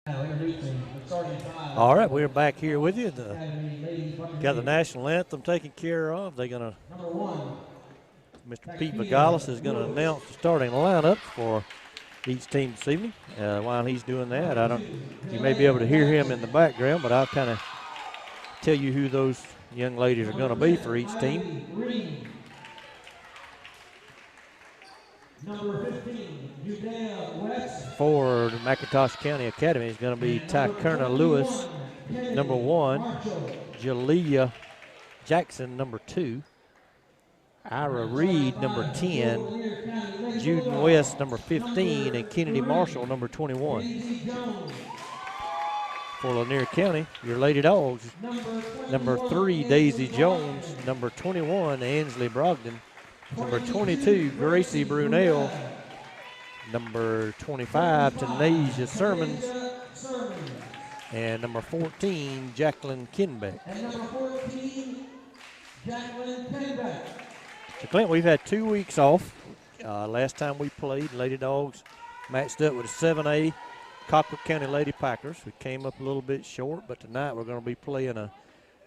All right, we're back here with you. Got the national anthem taken care of. They're going to, Mr. Pete Vigalis is going to announce the starting lineup for each team this evening. While he's doing that, you may be able to hear him in the background, but I'll kind of tell you who those young ladies are going to be for each team. Number 15, Udell West. For the McIntosh County Academy is going to be Tykerna Lewis, number 1, Jalea Jackson, number 2, Ira Reed, number 10, Juden West, number 15, and Kennedy Marshall, number 21. For Lanier County, your Lady Dogs, number 3, Daisy Jones, number 21, Ansley Brogdon, number 22, Gracie Brunel, number 25, Tanasia Sermons, and number 14, Jacqueline Kinbeck. So, Clint, we've had 2 weeks off. Last time we played, Lady Dogs matched up with the 7A Cockwood County Lady Packers. We came up a little bit short, but tonight we're going to be playing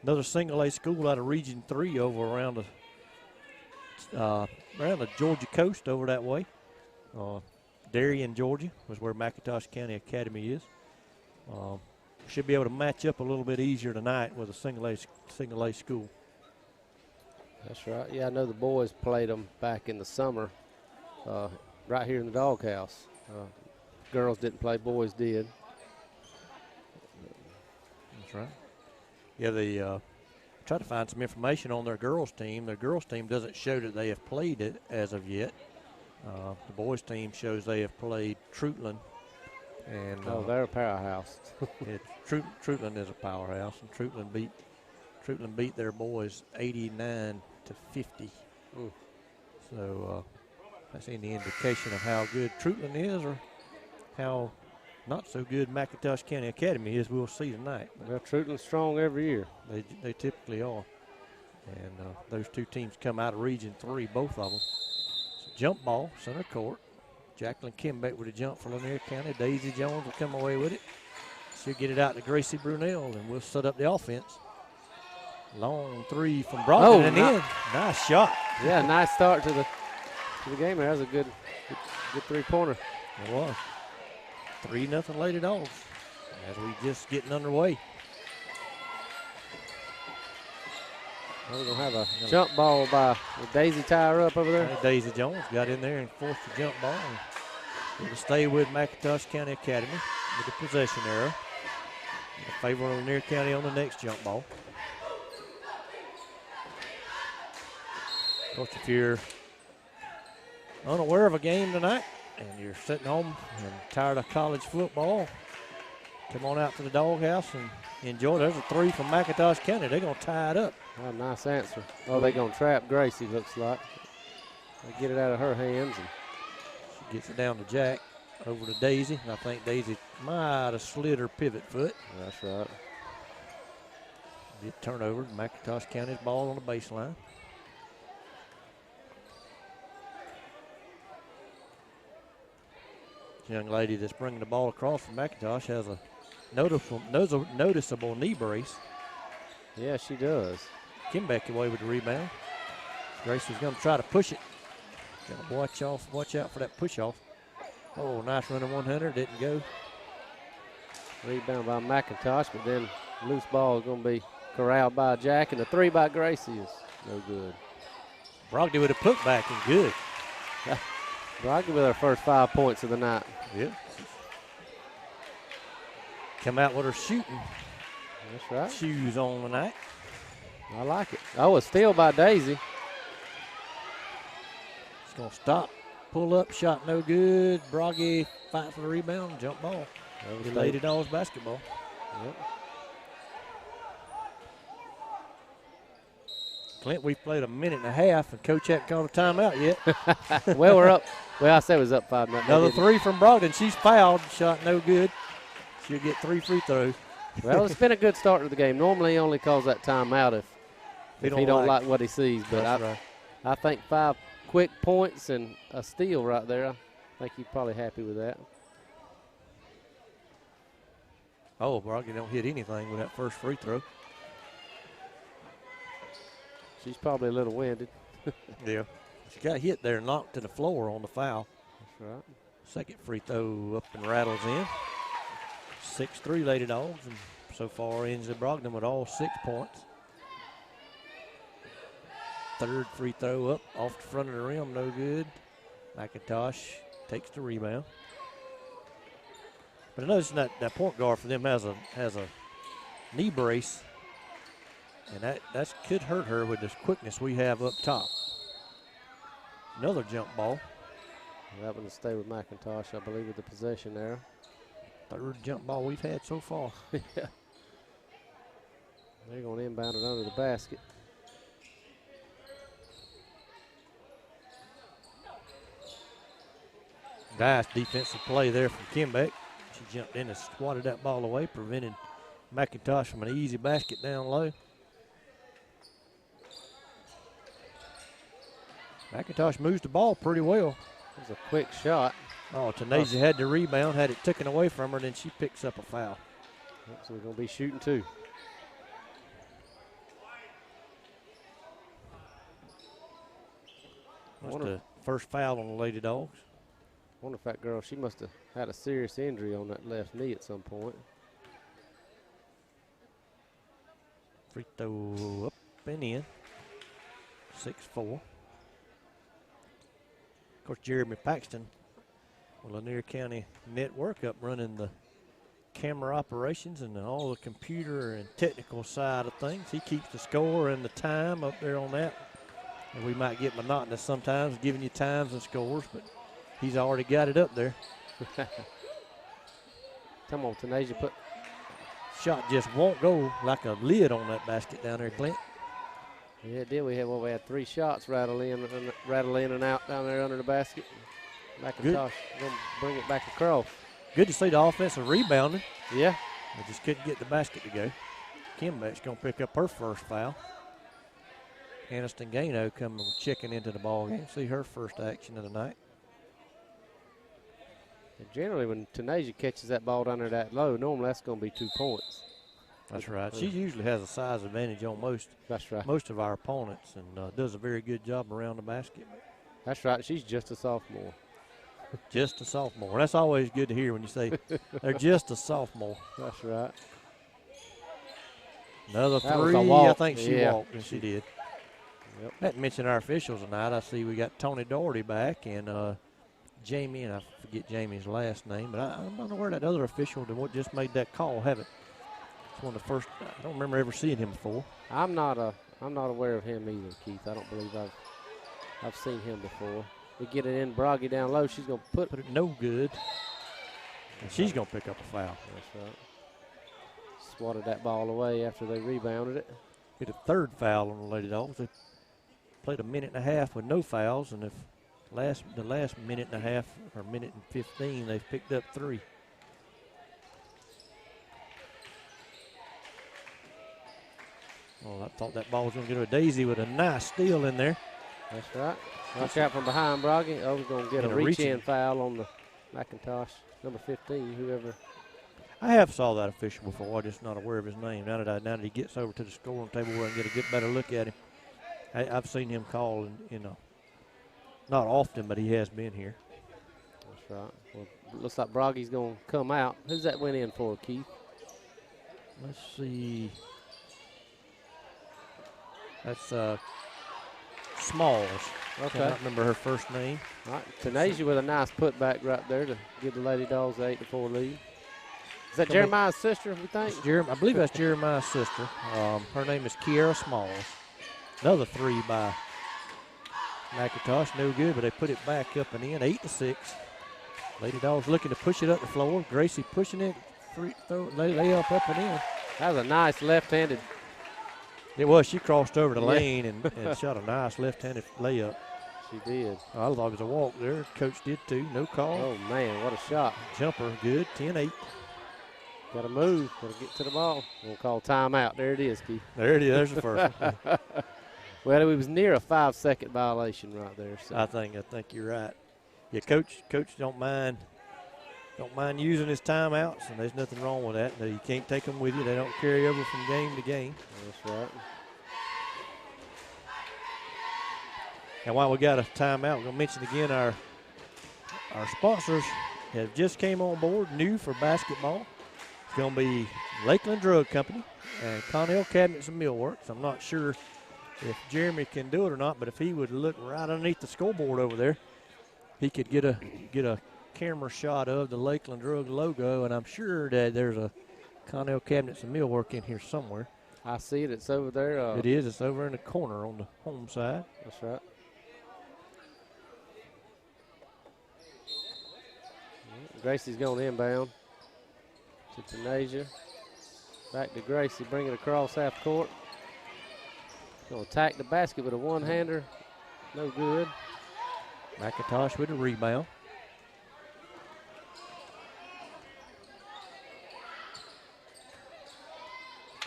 another single-A school out of Region 3 over around the Georgia coast over that way. Darien, Georgia is where McIntosh County Academy is. Should be able to match up a little bit easier tonight with a single-A school. That's right. Yeah, I know the boys played them back in the summer right here in the doghouse. Girls didn't play, boys did. That's right. Yeah, they try to find some information on their girls' team. Their girls' team doesn't show that they have played it as of yet. The boys' team shows they have played Troutland. And, they're a powerhouse. Troutland is a powerhouse, and Troutland beat their boys 89-50. So that's any indication of how good Troutland is or how not so good McIntosh County Academy is. We'll see tonight. Well, Troutland's strong every year. They typically are. And those two teams come out of Region 3, both of them. So jump ball, center court. Jacqueline Kimbeck with a jump for Lanier County. Daisy Jones will come away with it. She'll get it out to Gracie Brunel, and we'll set up the offense. Long three from Brogdon and in. Nice shot. Yeah, nice start to the game. That was a good 3-pointer. It was. 3-0 Lady Dogs as we just getting underway. We're going to have a jump ball by Daisy tie her up over there. Daisy Jones got in there and forced the jump ball. It'll stay with McIntosh County Academy with the possession error. In favor of Lanier County on the next jump ball. Coach, if you're unaware of a game tonight and you're sitting home and tired of college football, come on out to the doghouse and enjoy. There's a 3 from McIntosh County. They're going to tie it up. Oh, nice answer. Oh, they're going to trap Gracie, looks like. They get it out of her hands. And she gets it down to Jack, over to Daisy. And I think Daisy might have slid her pivot foot. That's right. Get turnover. McIntosh County's ball on the baseline. Young lady that's bringing the ball across from McIntosh has a noticeable knee brace. Yeah, she does. Kimbeck away with the rebound. Gracie's going to try to push it. Got to watch out for that push off. Oh, nice running 100, didn't go. Rebound by McIntosh, but then loose ball is going to be corralled by Jack, and the 3 by Gracie is no good. Brogdon with a putback and good. Brogdon with her first 5 points of the night. Yep. Come out with her shooting. That's right. Shoes on tonight. I like it. Oh, a steal by Daisy. She's going to stop. Pull up, shot no good. Broggy fight for the rebound, jump ball. Lady Dogs basketball. Yep. Clint, we've played a minute and a half, and Coach hasn't called a timeout yet. Well, we're up. Well, I said it was up 5-0. Another 3 from Brogdon. She's fouled, shot no good. She'll get 3 free throws. Well, it's been a good start to the game. Normally he only calls that timeout if he don't like what he sees. But I think 5 quick points and a steal right there. I think he's probably happy with that. Oh, Broggy don't hit anything with that first free throw. She's probably a little winded. Yeah. She got hit there and knocked to the floor on the foul. That's right. Second free throw up and rattles in. 6-3 Lady Dogs, and so far Ainsley Brogdon with all 6 points. Third free throw up off the front of the rim, no good. McIntosh takes the rebound. But I noticed that point guard for them has a knee brace, and that could hurt her with this quickness we have up top. Another jump ball. That one to stay with McIntosh, I believe, with the possession there. Third jump ball we've had so far. Yeah. They're going to inbound it under the basket. Nice defensive play there from Kimbeck. She jumped in and swatted that ball away, preventing McIntosh from an easy basket down low. McIntosh moves the ball pretty well. It was a quick shot. Oh, Tanasia had the rebound, had it taken away from her, then she picks up a foul. So we're going to be shooting 2. That's the first foul on the Lady Dogs. I wonder if that girl, she must have had a serious injury on that left knee at some point. Free throw up and in. 6-4. Of course, Jeremy Paxton with Lanier County Network up running the camera operations and all the computer and technical side of things. He keeps the score and the time up there on that. And we might get monotonous sometimes giving you times and scores, but he's already got it up there. Come on, Tanasia, put. Shot just won't go like a lid on that basket down there, Clint. Yeah, it did. We had 3 shots rattle in and out down there under the basket. McIntosh going to bring it back across. Good to see the offensive rebounding. Yeah. They just couldn't get the basket to go. Kimbeck's going to pick up her first foul. Aniston Gano coming checking into the ball game. See her first action of the night. And generally, when Tanasia catches that ball down there that low, normally that's going to be 2 points. That's right. She usually has a size advantage on most of our opponents and does a very good job around the basket. That's right. She's just a sophomore. Just a sophomore. That's always good to hear when you say they're just a sophomore. That's right. Another That was 3. a walk. I think she walked, and she did. Yep. I didn't mention our officials tonight. I see we got Tony Doherty back and Jamie, and I forget Jamie's last name, but I don't know where that other official that what just made that call have it. It's one of the first. I don't remember ever seeing him before. I'm not aware of him either, Keith. I don't believe I've seen him before. We get it in Broggy down low. She's going to put it no good. And she's going to pick up a foul. That's right. Swatted that ball away after they rebounded it. Hit a third foul on the Lady Dogs. They played a minute and a half with no fouls, and if the last minute and a half or minute and 15, they've picked up 3. Well, I thought that ball was going to go to Daisy with a nice steal in there. That's right. Watch out from behind, Broggy. Oh, we're going to get a reach-in foul on the McIntosh, number 15, whoever. I have saw that official before. I'm just not aware of his name. Now that he gets over to the scoring table where I can get a better look at him. I've seen him call, not often, but he has been here. That's right. Well, looks like Broggy's going to come out. Who's that went in for, Keith? Let's see. That's Smalls. Okay. I don't remember her first name. All right. Tanasia with a nice putback right there to give the Lady Dogs an 8-4 lead. Is that Jeremiah's sister, we think? I believe that's Jeremiah's sister. Her name is Kiara Smalls. Another 3 by McIntosh. No good, but they put it back up and in. 8-6. Lady Dogs looking to push it up the floor. Gracie pushing it. Lay up and in. That was a nice left-handed. It was. She crossed over the lane and shot a nice left-handed layup. She did. I thought it was a walk there. Coach did too. No call. Oh, man, what a shot. Jumper, good. 10-8. Got to move. Got to get to the ball. We'll call timeout. There it is, Keith. There it is. There's the first one. Well, it was near a 5-second violation right there. So. I think you're right. Yeah, coach don't mind don't mind using his timeouts, and there's nothing wrong with that. You can't take them with you. They don't carry over from game to game. That's right. And while we got a timeout, we're going to mention again our sponsors have just came on board new for basketball. It's going to be Lakeland Drug Company and Connell Cabinets Millworks. I'm not sure if Jeremy can do it or not, but if he would look right underneath the scoreboard over there, he could get a camera shot of the Lakeland Drug logo, and I'm sure that there's a Connell Cabinets and Millwork in here somewhere. I see it. It's over there. It is. It's over in the corner on the home side. That's right. Gracie's going inbound to Tanasia. Back to Gracie, bring it across half court. Going to attack the basket with a one-hander. No good. McIntosh with a rebound.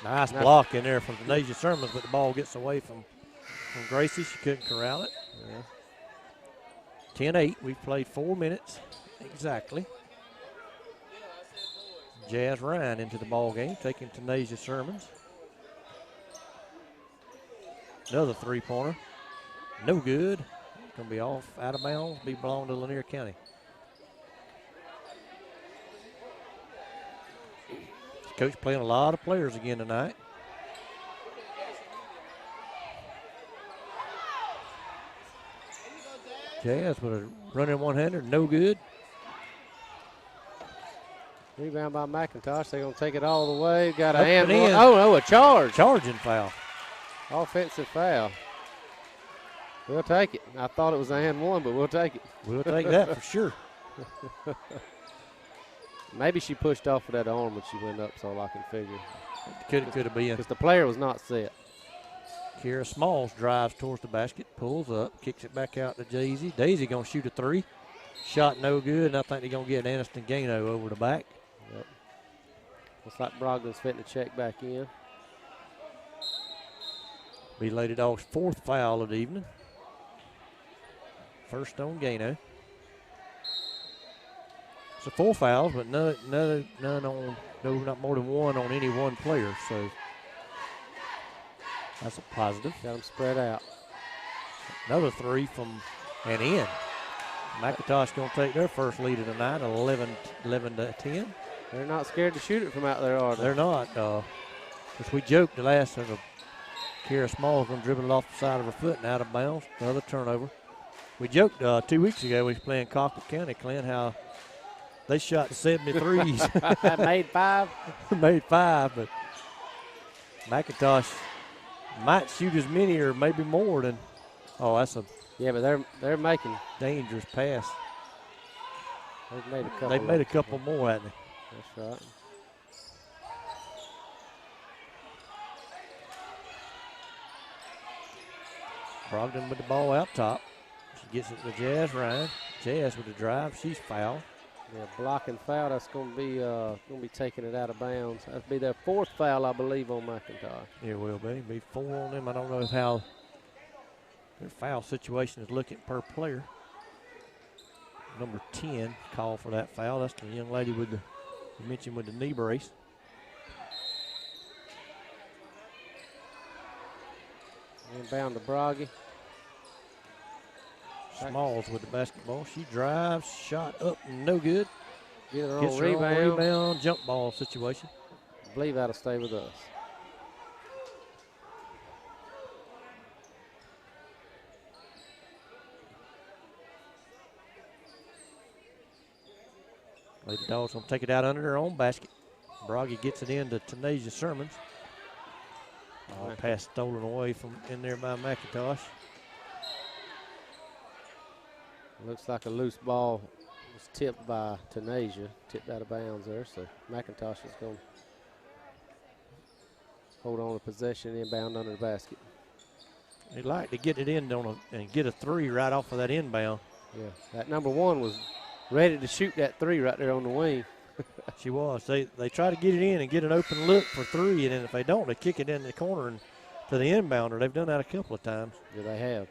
Nice block in there from Tanasia Sermons, but the ball gets away from Gracie. She couldn't corral it. Yeah. 10-8. We've played 4 minutes exactly. Jazz Ryan into the ball game, taking Tanasia Sermons. Another three-pointer. No good. Going to be off, out of bounds, belong to Lanier County. Coach playing a lot of players again tonight. Jazz with a running one-hander, no good. Rebound by McIntosh. They're going to take it all the way. Got a Up hand. and in. Oh, no, a charge. Charging foul. Offensive foul. We'll take it. I thought it was a and one, but we'll take it. We'll take that for sure. Maybe she pushed off with that arm when she went up, so all I can figure. Could have been. Because the player was not set. Kira Smalls drives towards the basket, pulls up, kicks it back out to Daisy. Daisy going to shoot a three. Shot no good, and I think they're going to get Aniston Gano over the back. Yep. Looks like Brogdon's fitting to check back in. Be Lady Dogs' fourth foul of the evening. First on Gano. So 4 fouls, but none on, not more than one on any one player. So that's a positive. Got them spread out. Another three from and in. McIntosh going to take their first lead of the night, 11 to 10. They're not scared to shoot it from out there, are they? They're not. Because we joked the last of Kira Smalls going to dribble it off the side of her foot and out of bounds. Another turnover. We joked 2 weeks ago we was playing Cockle County, Clint, how they shot 73s. Made 5. Made 5, but McIntosh might shoot as many or maybe more than. Oh, that's a. Yeah, but they're making dangerous pass. They've made a couple. They've made a couple more, haven't they? That's right. Brogdon with the ball out top. She gets it to Jazz Ryan. Jazz with the drive. She's fouled. Yeah, blocking foul. That's going to be taking it out of bounds. That'll be their 4th foul, I believe, on McIntosh. It will be 4 on them. I don't know how their foul situation is looking per player. Number 10 called for that foul. That's the young lady with you mentioned with the knee brace. Inbound to Broggy. Smalls with the basketball. She drives, shot up, no good. Get her Gets on her rebound. on rebound, jump ball situation. I believe that'll stay with us. Lady Dogs going to take it out under their own basket. Broggy gets it into Tanasia Sermons. Pass stolen away from in there by McIntosh. Looks like a loose ball was tipped by Tanasia, tipped out of bounds there. So McIntosh is going to hold on to possession, inbound under the basket. They'd like to get it in and get a 3 right off of that inbound. Yeah, that number 1 was ready to shoot that 3 right there on the wing. She was. They try to get it in and get an open look for 3, and then if they don't, they kick it in the corner and to the inbounder. They've done that a couple of times. Yeah, they have.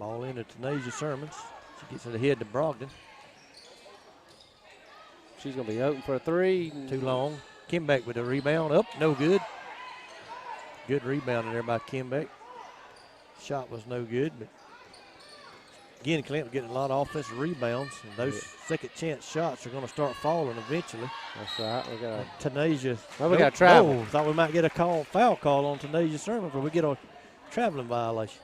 Ball into Tanasia Sermons. She gets it ahead to Brogdon. She's going to be open for a three. Too long. Kimbeck with the rebound. Up, no good. Good rebound there by Kimbeck. Shot was no good, but again, Clinton getting a lot of offensive rebounds, and those second chance shots are going to start falling eventually. That's right. We got Tanasia. we got travel. No, thought we might get a foul call on Tanasia Sermon before we get a traveling violation.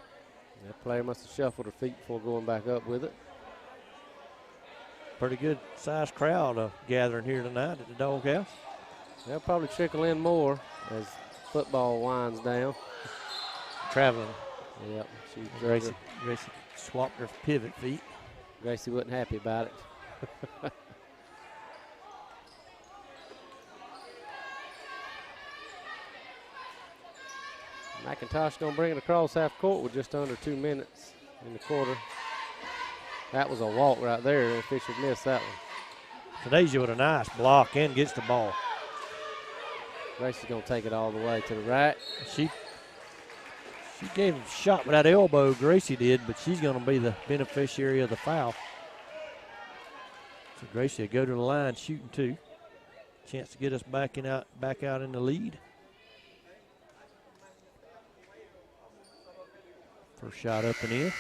That player must have shuffled her feet before going back up with it. Pretty good sized crowd gathering here tonight at the Doghouse. They'll probably trickle in more as football winds down. Traveling. Yep. Gracie swapped her pivot feet. Gracie wasn't happy about it. McIntosh going to bring it across half court with just under 2 minutes in the quarter. That was a walk right there. The official missed that one. Tanasia with a nice block and gets the ball. Gracie's going to take it all the way to the right. She gave him a shot with that elbow, Gracie did, but she's going to be the beneficiary of the foul. So Gracie will go to the line shooting two. Chance to get us back out in the lead. First shot up and in.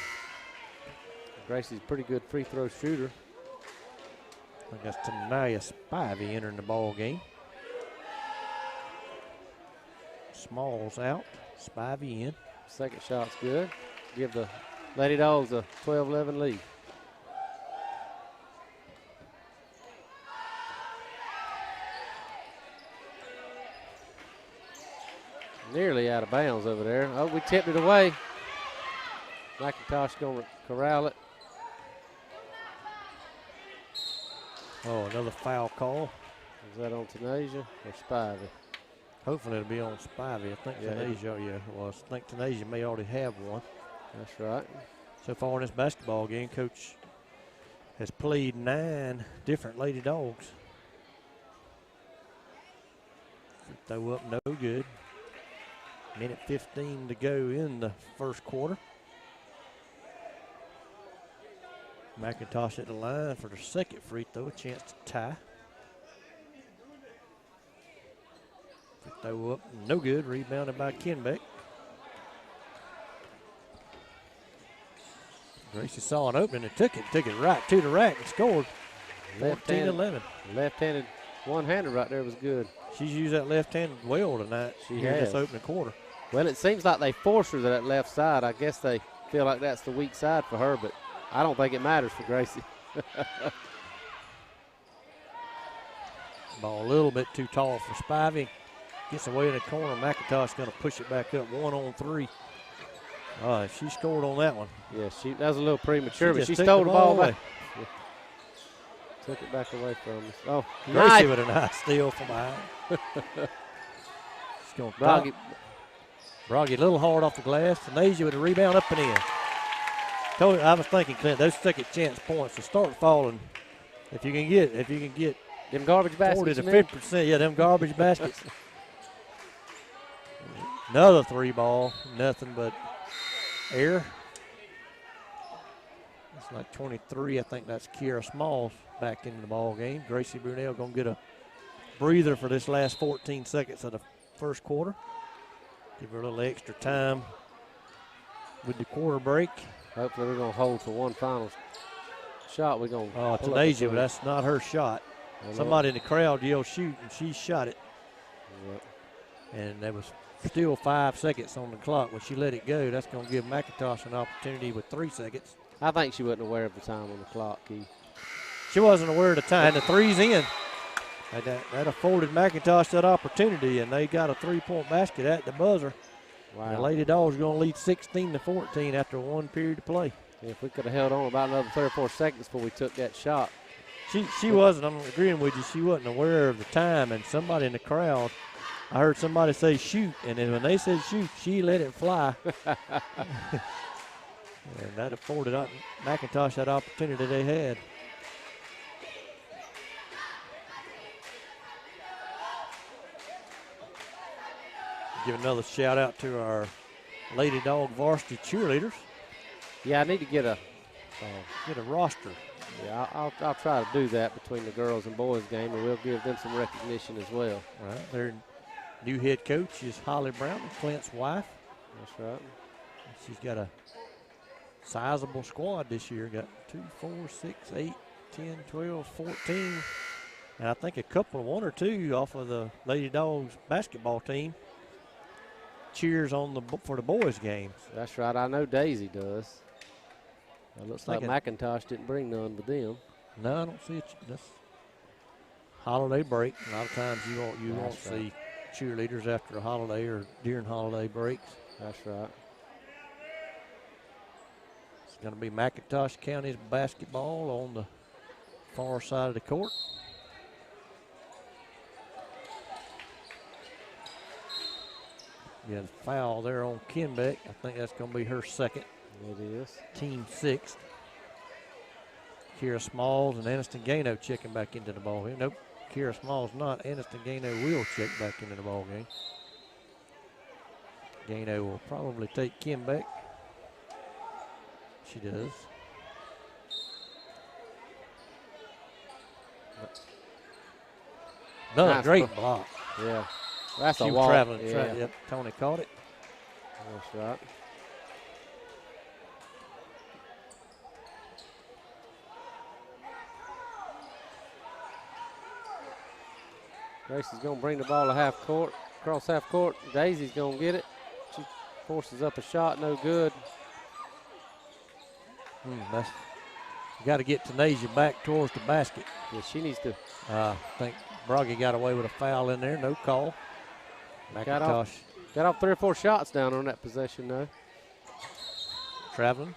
Gracie's a pretty good free throw shooter. I think that's Tanaya Spivey entering the ball game. Smalls out, Spivey in. Second shot's good. Give the Lady Dogs a 12-11 lead. Nearly out of bounds over there. Oh, we tipped it away. McIntosh going to corral it. Oh, another foul call. Is that on Tanasia or Spivey? Hopefully it'll be on Spivey. I think Tanasia, it was. I think Tanasia may already have one. That's right. So far in this basketball game, Coach has played 9 different Lady Dogs. Throw up, no good. Minute 15 to go in the first quarter. McIntosh at the line for the second free throw, a chance to tie. Free throw up, no good. Rebounded by Kenbeck. Gracie saw an opening and took it right to the rack and scored. 14-11. Left-handed one-hander right there was good. She's used that left-handed well tonight. She here has. This opening quarter. Well, it seems like they force her to that left side. I guess they feel like that's the weak side for her, but I don't think it matters for Gracie. Ball a little bit too tall for Spivey. Gets away in the corner. McIntosh going to push it back up 1-on-3. She scored on that one. Yeah, that was a little premature, but she took stole the ball away. back. Yeah. Took it back away from us. Oh, Gracie nice. with a nice steal from behind. She's going to Broggy a little hard off the glass. Tanasia with a rebound up and in. I was thinking, Clint, those second chance points will start falling. If you can get them garbage baskets. 40 to 50%, yeah, them garbage baskets. Another 3 ball, nothing but air. It's like 23. I think that's Kiera Smalls back into the ball game. Gracie Brunel gonna get a breather for this last 14 seconds of the first quarter. Give her a little extra time with the quarter break. Hopefully we're gonna hold for one final shot. We're gonna. Tanasia, but that's not her shot. Somebody in the crowd yelled shoot, and she shot it. Yep. And there was still 5 seconds on the clock. When she let it go, that's going to give McIntosh an opportunity with 3 seconds. I think she wasn't aware of the time on the clock, Keith. She wasn't aware of the time. The 3's in. That afforded McIntosh that opportunity, and they got a 3-point basket at the buzzer. Wow. The Lady Dogs are going to lead 16-14 after 1 period of play. Yeah, if we could have held on about another 3 or 4 seconds before we took that shot. She wasn't, I'm agreeing with you, she wasn't aware of the time, and somebody in the crowd, I heard somebody say shoot, and then when they said shoot, she let it fly. And that afforded McIntosh that opportunity they had. Give another shout out to our Lady Dog varsity cheerleaders. Yeah, I need to get a roster. Yeah, I'll try to do that between the girls and boys game, and we'll give them some recognition as well. All right. Their new head coach is Holly Brown, Clint's wife. That's right. She's got a sizable squad this year. Got 2, 4, 6, 8, 10, 12, 14. And I think one or two off of the Lady Dogs basketball team cheers for the boys' games. That's right. I know Daisy does. It looks like McIntosh didn't bring none with them. No, I don't see it. That's holiday break. A lot of times you won't see cheerleaders after a holiday or during holiday breaks. That's right. It's going to be McIntosh County's basketball on the far side of the court. Yeah, foul there on Kenbeck. I think that's going to be her second. It is. Team 6. Kira Smalls and Aniston Gano checking back into the ball game. Nope, Kira Smalls not. Aniston Gano will check back into the ball game. Gano will probably take Kenbeck. She does. Another Nice great block. Yeah. That's she a was walk. traveling. Yeah. Yep, Tony caught it. That's right. Gracie's going to bring the ball to half court, across half court. Daisy's going to get it. She forces up a shot, no good. You got to get Tanasia back towards the basket. Yeah, she needs to. I think Broggy got away with a foul in there, no call. Got McIntosh off 3 or 4 shots down on that possession, though. traveling.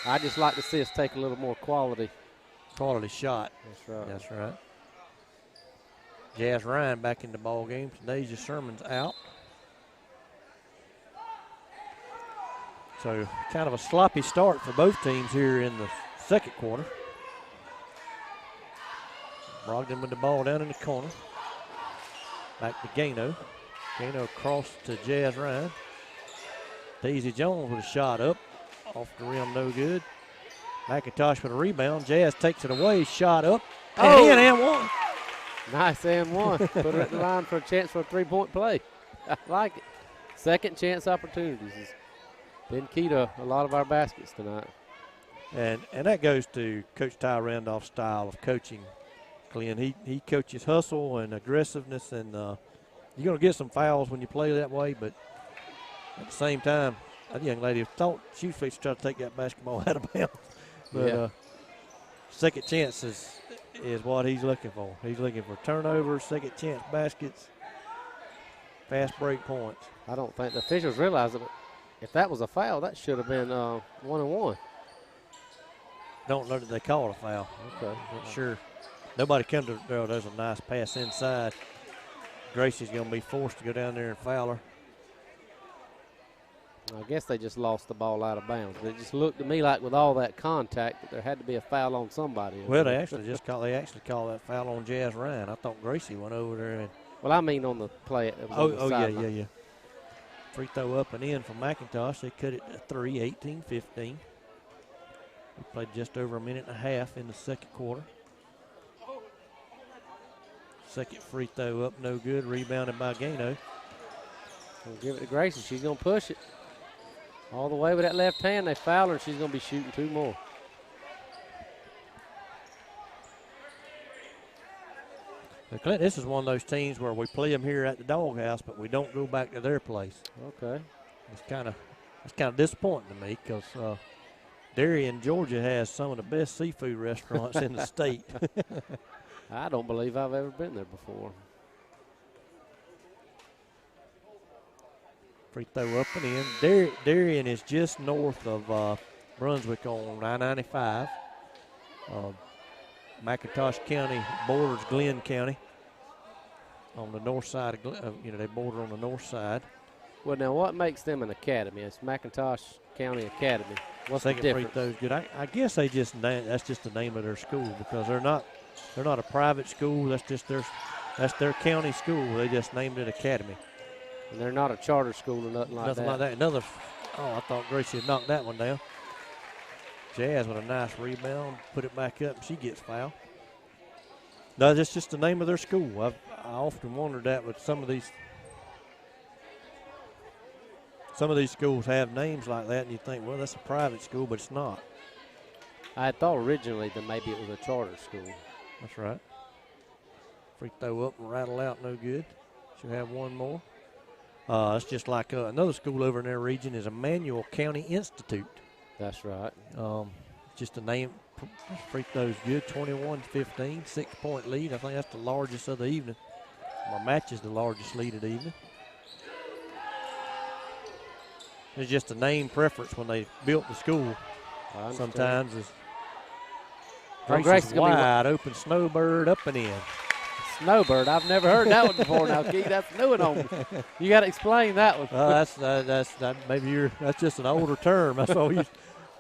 I just like to see us take a little more quality Shot. That's right. That's right. Jazz Ryan back in the ball game. Tanasia Sherman's out. So kind of a sloppy start for both teams here in the second quarter. Brogdon with the ball down in the corner. Back to Gano. Gano across to Jazz Ryan. Daisy Jones with a shot up. Off the rim, no good. McIntosh with a rebound. Jazz takes it away. Shot up. And one. Nice and one. Put her at the line for a chance for a 3-point play. I like it. Second chance opportunities has been key to a lot of our baskets tonight. And that goes to Coach Ty Randolph's style of coaching, Glenn. He coaches hustle and aggressiveness, and you're going to get some fouls when you play that way, but at the same time, that young lady thought she was fixing to try to take that basketball out of bounds. But second chances is what he's looking for. He's looking for turnovers, second chance baskets, fast break points. I don't think the officials realize it, but if that was a foul, that should have been 1-and-1. Don't know that they called a foul. Okay. Not sure. Nobody come to, there's a nice pass inside. Gracie's going to be forced to go down there and foul her. I guess they just lost the ball out of bounds. But it just looked to me like with all that contact that there had to be a foul on somebody. Well, they actually called that foul on Jazz Ryan. I thought Gracie went over there and. Well, I mean on the play. Yeah. Free throw up and in from McIntosh. They cut it to 3, 18-15. We played just over a minute and a half in the second quarter. Second free throw up, no good. Rebounded by Gano. We'll give it to Gracie. She's going to push it all the way with that left hand. They foul her, and she's going to be shooting 2 more. Now, Clint, this is one of those teams where we play them here at the Doghouse, but we don't go back to their place. Okay. It's kind of disappointing to me because Darien, Georgia has some of the best seafood restaurants in the state. I don't believe I've ever been there before. Free throw up and in. Darien is just north of Brunswick on I-95. McIntosh County borders Glenn County on the north side of they border on the north side. Well, now what makes them an academy? It's McIntosh County Academy. What's Second the difference? free throw's good. I guess that's just the name of their school because they're not a private school. That's their county school. They just named it Academy. And they're not a charter school or nothing like that. Nothing like that. Another Oh, I thought Gracie had knocked that one down. Jazz with a nice rebound, put it back up, and she gets fouled. No, that's just the name of their school. I often wondered that with some of these schools have names like that, and you think, well, that's a private school, but it's not. I had thought originally that maybe it was a charter school. That's right. Free throw up and rattle out, no good. She'll have one more. It's just like another school over in their region is Emmanuel County Institute. That's right. Just a name. Free throws good, 21-15, 6-point lead. I think that's the largest of the evening. Or matches the largest lead of the evening. It's just a name preference when they built the school. Sometimes it's Gracie's wide open, Snowbird up and in. Snowbird, I've never heard that one before. Now, Keith, that's new on me. You got to explain that one. That's just an older term. That's all we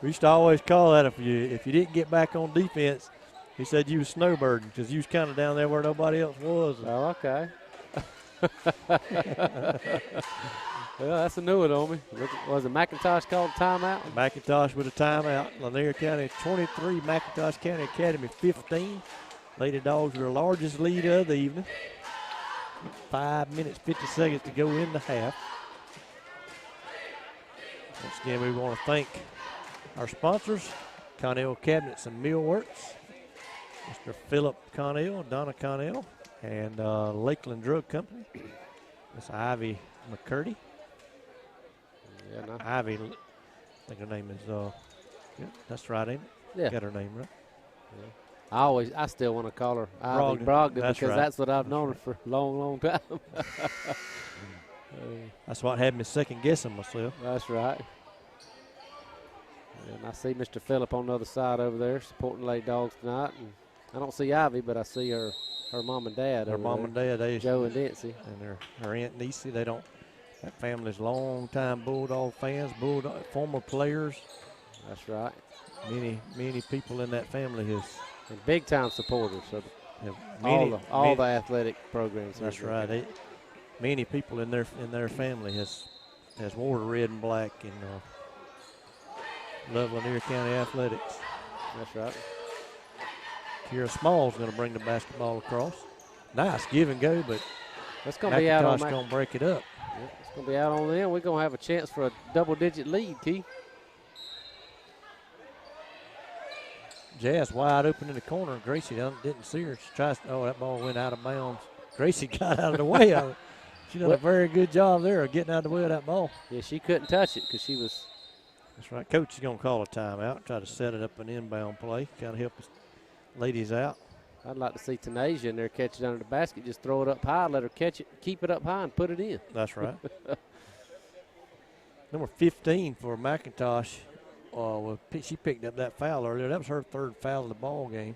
used to always call that if you didn't get back on defense. He said you was snowbirding because you was kind of down there where nobody else was. Oh, okay. Well, that's a new one on me. Was it McIntosh called timeout? McIntosh with a timeout. Lanier County 23, McIntosh County Academy 15. Lady Dogs with their largest lead of the evening. 5 minutes, 50 seconds to go in the half. Once again, we want to thank our sponsors, Connell Cabinets and Millworks, Mr. Philip Connell, Donna Connell, and Lakeland Drug Company. Miss Ivy McCurdy. Yeah, no. Ivy, I think her name is, yeah, that's right, ain't it? Yeah. Got her name right. Yeah. I still want to call her Ivy Brogdon because that's what I've known her for a long, long time. That's what had me second guessing myself. That's right. And I see Mr. Phillip on the other side over there supporting Lady Dogs tonight. And I don't see Ivy, but I see her mom and dad. Her mom and dad, Joe and Nancy. And her aunt Niecy. That family's long-time Bulldog fans, former players. That's right. Many people in that family has. And big-time supporters of all the athletic programs. That's right. Many people in their family has wore the red and black and love Lanier County athletics. That's right. Kira Small's going to bring the basketball across. Nice give and go, but that's going to be out on McIntosh going to break it up. Yep, it's going to be out on them. We're going to have a chance for a double-digit lead, Keith. Jazz wide open in the corner. Gracie didn't see her. She tries. That ball went out of bounds. Gracie got out of the way of it. She did a very good job there of getting out of the way of that ball. Yeah, she couldn't touch it because she was. That's right. Coach is going to call a timeout. Try to set it up an inbound play. Kind of help his ladies out. I'd like to see Tanasia in there catch it under the basket. Just throw it up high, let her catch it, keep it up high, and put it in. That's right. Number 15 for McIntosh. She picked up that foul earlier. That was her third foul of the ball game.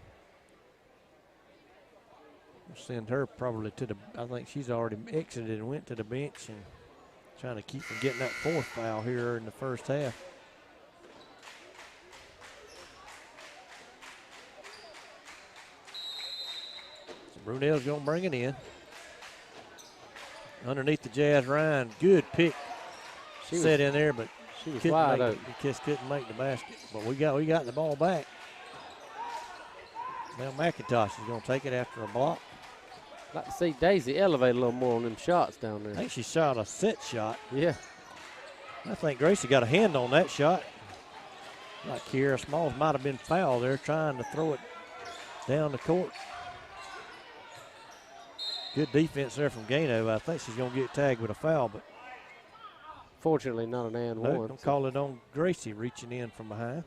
We'll send her probably to I think she's already exited and went to the bench and trying to keep from getting that fourth foul here in the first half. So Brunell's going to bring it in. Underneath the Jazz Ryan. Good pick. She set in there, but she was wide open. Just couldn't make the basket. But we got the ball back. Now McIntosh is going to take it after a block. I'd like to see Daisy elevate a little more on them shots down there. I think she shot a set shot. Yeah. I think Gracie got a hand on that shot. Like Kiera Smalls might have been fouled there trying to throw it down the court. Good defense there from Gano. I think she's going to get tagged with a foul, but fortunately not an and one. Don't call it on Gracie reaching in from behind.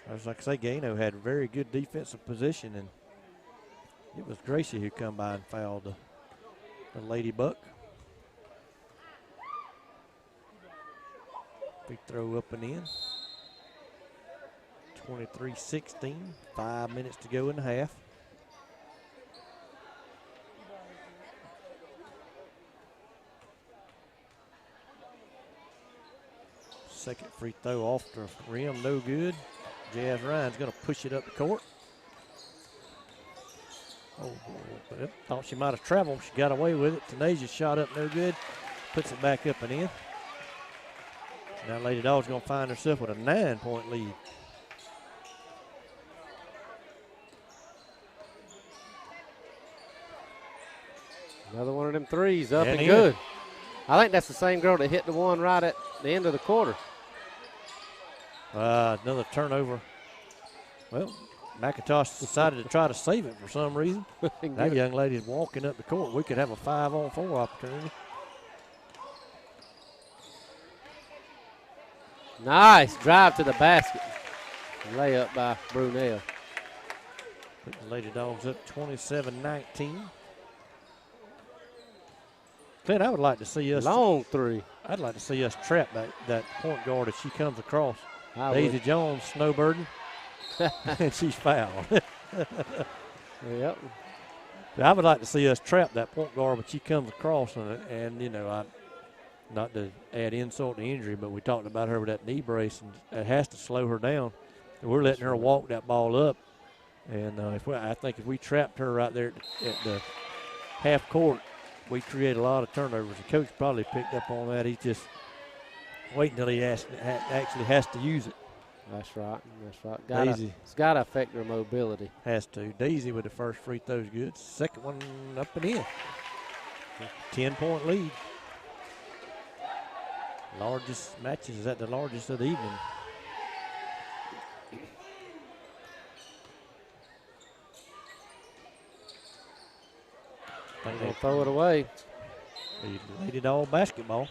I was like I say, Gano had a very good defensive position, and it was Gracie who come by and fouled the Lady Buck. Big throw up and in. 23-16, 5 minutes to go in the half. Second free throw off the rim, no good. Jazz Ryan's going to push it up the court. Oh, but thought she might have traveled. She got away with it. Tanasia shot up, no good. Puts it back up and in. Now Lady Dawgs going to find herself with a 9-point lead. Another one of them threes up and in. good. I think that's the same girl that hit the one right at the end of the quarter. Another turnover. Well, McIntosh decided to try to save it for some reason. That young lady's walking up the court. We could have a 5-on-4 opportunity. Nice drive to the basket. Layup by Brunel. Put the Lady Dawgs up 27-19. Clint, I would like to see us. Long three. I'd like to see us trap that point guard if she comes across. I Daisy would. Jones snowbirding, and she's fouled. Yep. I would like to see us trap that point guard, but she comes across, and you know, not to add insult to injury, but we talked about her with that knee brace, and it has to slow her down. And we're letting her walk that ball up, and I think if we trapped her right there at the half court, we create a lot of turnovers. The coach probably picked up on that. He's just waiting until he actually has to use it. That's right. That's right. It's got to affect her mobility. Has to. Daisy with the first free throw's good. Second one up and in. 10-point lead. Largest matches. Is that the largest of the evening? They're going to throw it away. Lady Dawg basketball.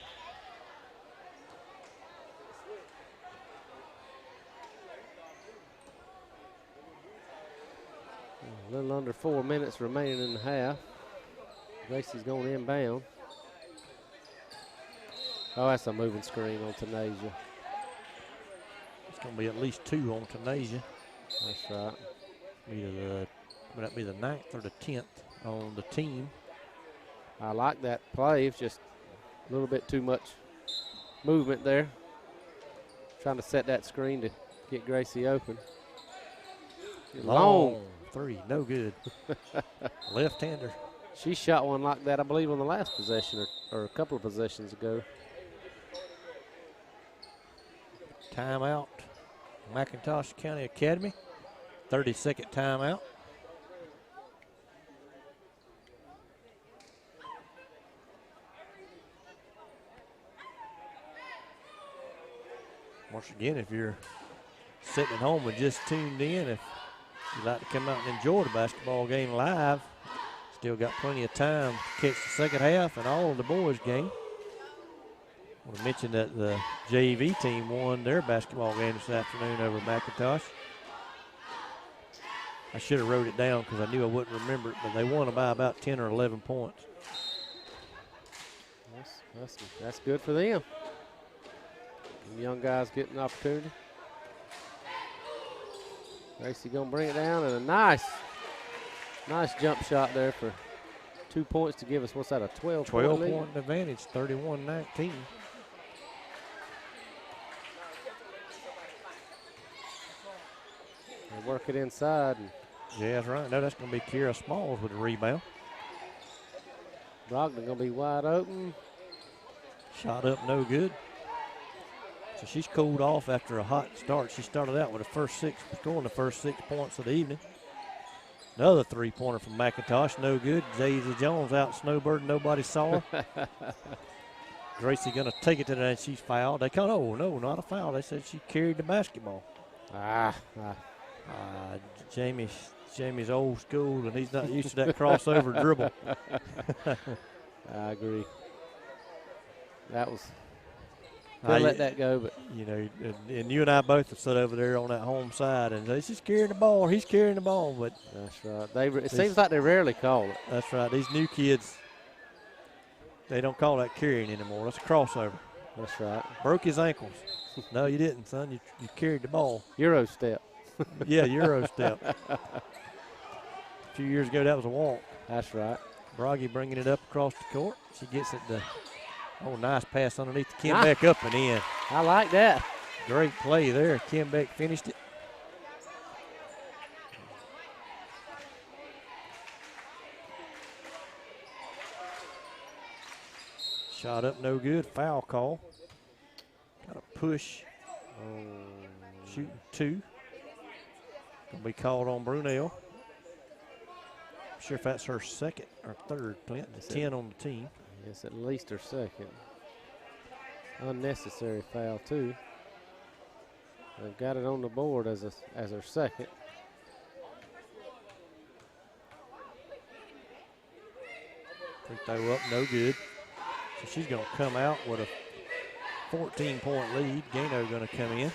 A little under 4 minutes remaining in the half. Gracie's going inbound. Oh, that's a moving screen on Tanasia. It's going to be at least 2 on Tanasia. That's right. Would that be the 9th or the 10th on the team? I like that play. It's just a little bit too much movement there. Trying to set that screen to get Gracie open. Long three, no good. Left-hander. She shot one like that, I believe, on the last possession or a couple of possessions ago. Timeout. McIntosh County Academy. 30-second timeout. Once again, if you're sitting at home and just tuned in, if you'd like to come out and enjoy the basketball game live, still got plenty of time to catch the second half and all of the boys' game. I want to mention that the JV team won their basketball game this afternoon over McIntosh. I should have wrote it down because I knew I wouldn't remember it, but they won by about 10 or 11 points. That's good for them. Young guys getting an opportunity. Gracie gonna bring it down, and a nice jump shot there for 2 points to give us, what's that, a 12-point lead? 12-point advantage, 31-19. They work it inside. And yeah, that's right. No, that's going to be Kira Smalls with the rebound. Brogdon gonna be wide open. Shot up, no good. So she's cooled off after a hot start. She started out with scoring the first 6 points of the evening. Another three-pointer from McIntosh, no good. Daisy Jones out snowbirding, nobody saw her. Gracie going to take it to the net. She's fouled. They call, oh, no, not a foul. They said she carried the basketball. Jamie's old school, and he's not used to that crossover dribble. I agree. That was. They'll let that go, but you know, and you and I both have sat over there on that home side, and he's just carrying the ball. He's carrying the ball, but that's right. It seems like they rarely call it. That's right. These new kids, they don't call that carrying anymore. That's a crossover. That's right. Broke his ankles. No, you didn't, son. You carried the ball. Euro step. Yeah, Euro step. A few years ago, that was a walk. That's right. Broggy bringing it up across the court. She gets it to. Oh, nice pass underneath. Kim Beck up and in. I like that. Great play there. Kim Beck finished it. Shot up, no good. Foul call. Got a push. Shooting 2. Gonna be called on Brunel. I'm sure if that's her second or third, Clint. 10 on the team. Yes, at least her second. Unnecessary foul too. They've got it on the board as her second. Free throw up, no good. So she's gonna come out with a 14-point lead. Gano gonna come in.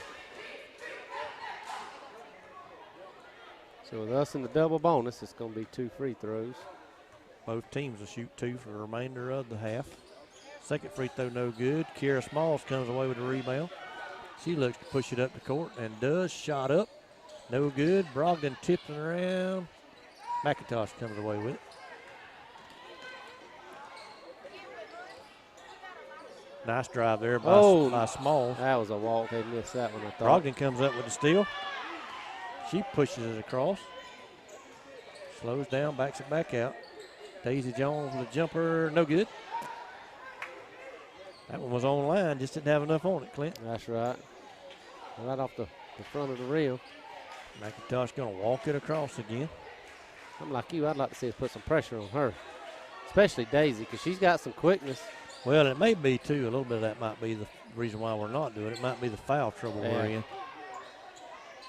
So with us in the double bonus, it's going to be 2 free throws. Both teams will shoot 2 for the remainder of the half. Second free throw, no good. Kiera Smalls comes away with a rebound. She looks to push it up the court and does. Shot up, no good. Brogdon tipping around. McIntosh comes away with it. Nice drive there by Smalls. That was a walk. They missed that one, I thought. Brogdon comes up with the steal. She pushes it across. Slows down, backs it back out. Daisy Jones with a jumper, no good. That one was on line, just didn't have enough on it, Clint. That's right. Right off the front of the rim. McIntosh gonna walk it across again. I'm like you, I'd like to see us put some pressure on her, especially Daisy, because she's got some quickness. Well, it may be, too. A little bit of that might be the reason why we're not doing it. It might be the foul trouble we're in.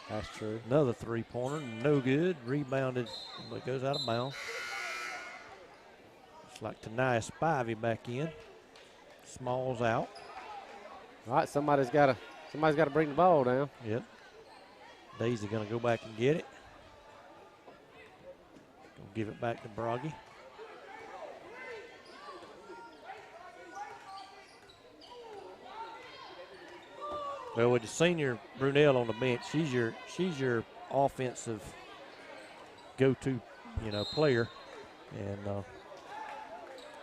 That's true. Another three-pointer, no good. Rebounded, but it goes out of bounds. It's like Tania Spivey back in. Smalls out. All right, somebody's got to bring the ball down. Yep. Daisy going to go back and get it. Gonna give it back to Broggy. Well, with the senior Brunel on the bench, she's your offensive go-to, player. And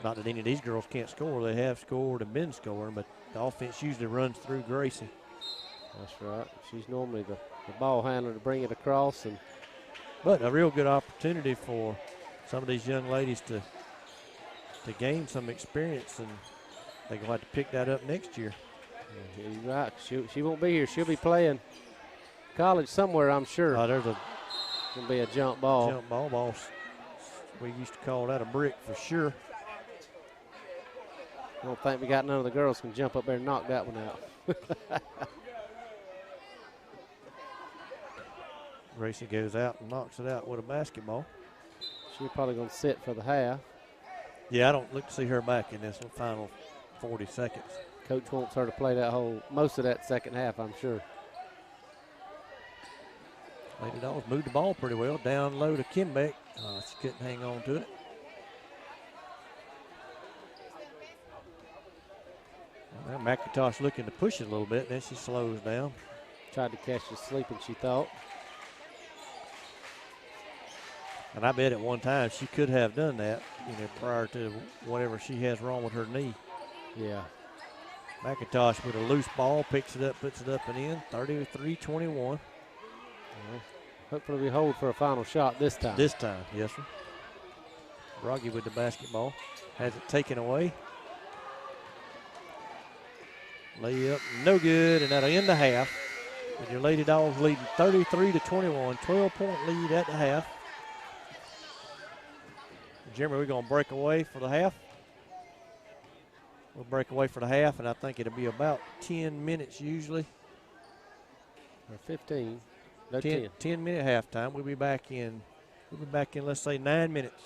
not that any of these girls can't score. They have scored and been scoring, but the offense usually runs through Gracie. That's right. She's normally the ball handler to bring it across. But a real good opportunity for some of these young ladies to gain some experience, and they're going to have to pick that up next year. You're right. She won't be here. She'll be playing college somewhere, I'm sure. There's going to be a jump ball. Jump ball. We used to call that a brick for sure. I don't think we got none of the girls can jump up there and knock that one out. Gracie goes out and knocks it out with a basketball. She's probably going to sit for the half. Yeah, I don't look to see her back in this final 40 seconds. Coach wants her to play most of that second half, I'm sure. Lady Dawgs moved the ball pretty well. Down low to Kimbeck. She couldn't hang on to it. Well, McIntosh looking to push it a little bit, then she slows down. Tried to catch you sleeping, she thought. And I bet at one time she could have done that, prior to whatever she has wrong with her knee. Yeah. McIntosh with a loose ball, picks it up, puts it up and in, 33-21. Hopefully we hold for a final shot this time. This time, yes, sir. Broggy with the basketball, has it taken away. Layup, no good, and that'll end the half. With your Lady Dawgs leading 33-21, 12-point lead at the half. Jeremy, we're going to break away for the half. We'll break away for the half, and I think it'll be about 10 minutes usually. Or 15. No, 10 minute halftime. We'll be back in, let's say, 9 minutes.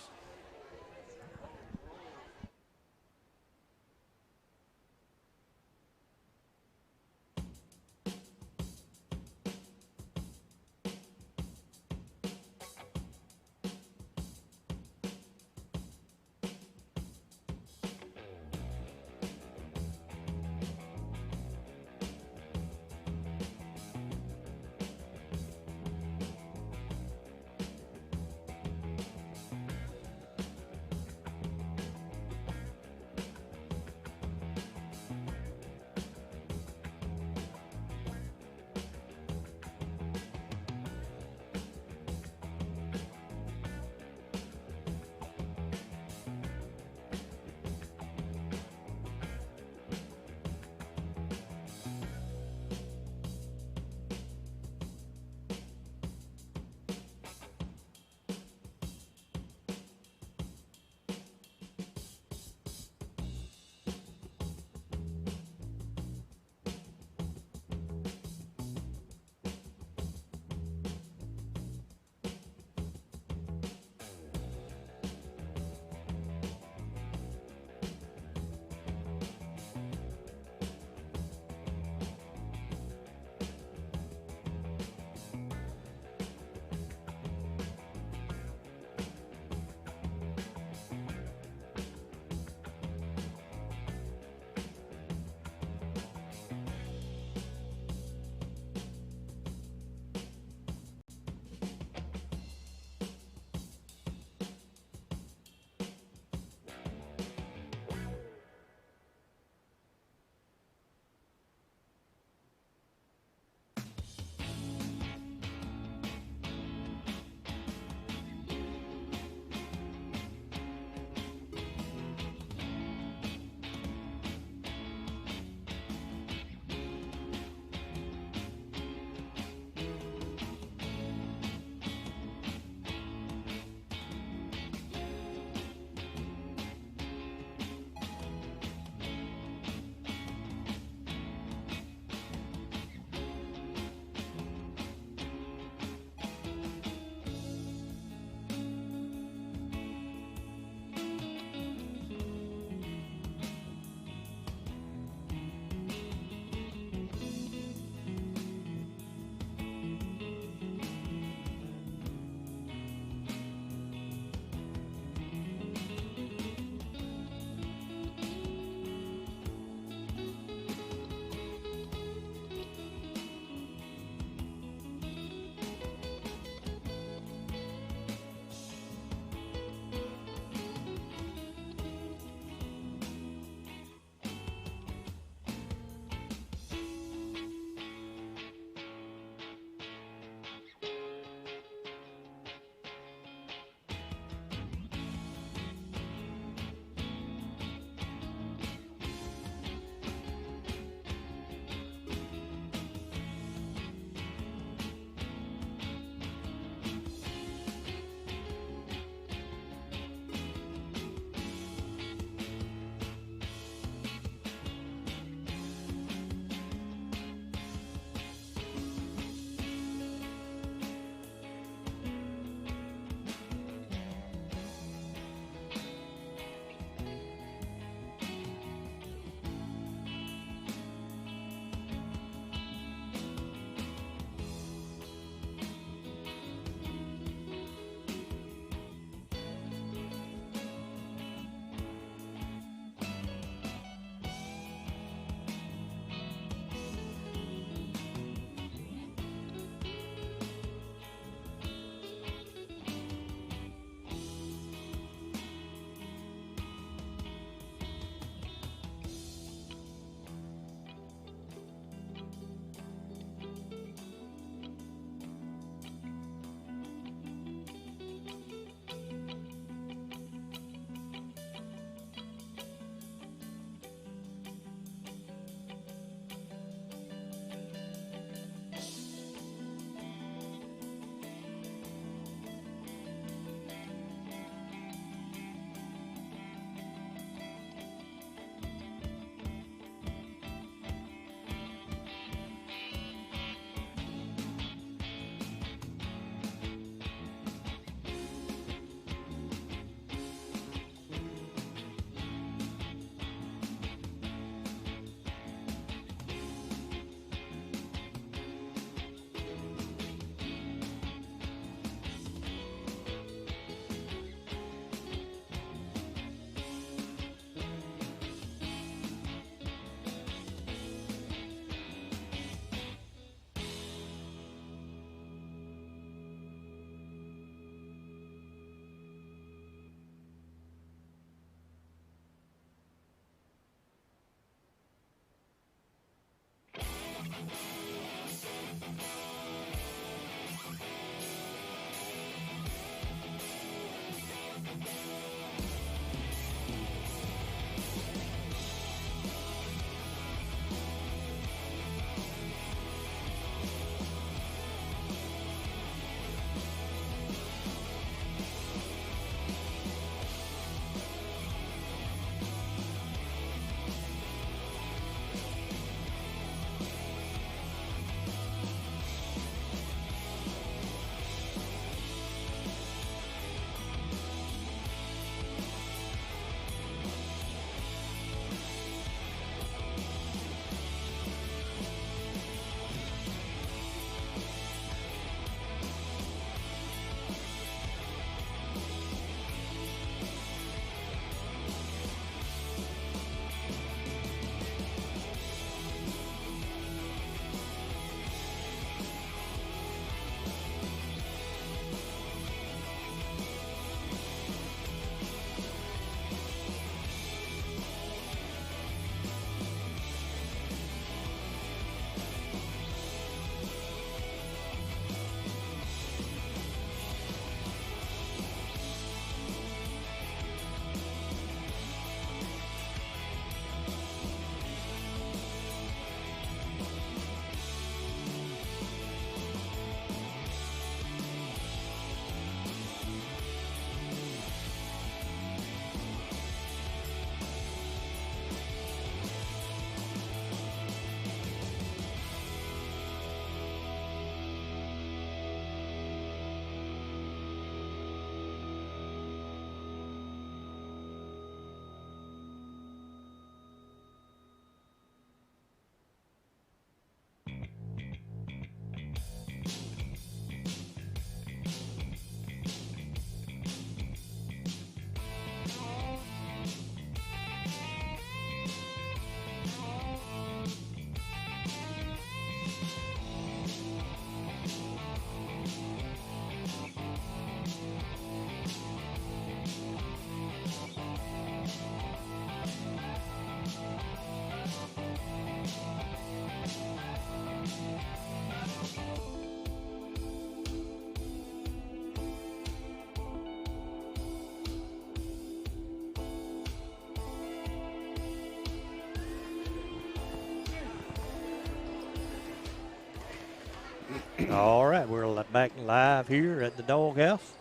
All right, we're back live here at the Doghouse.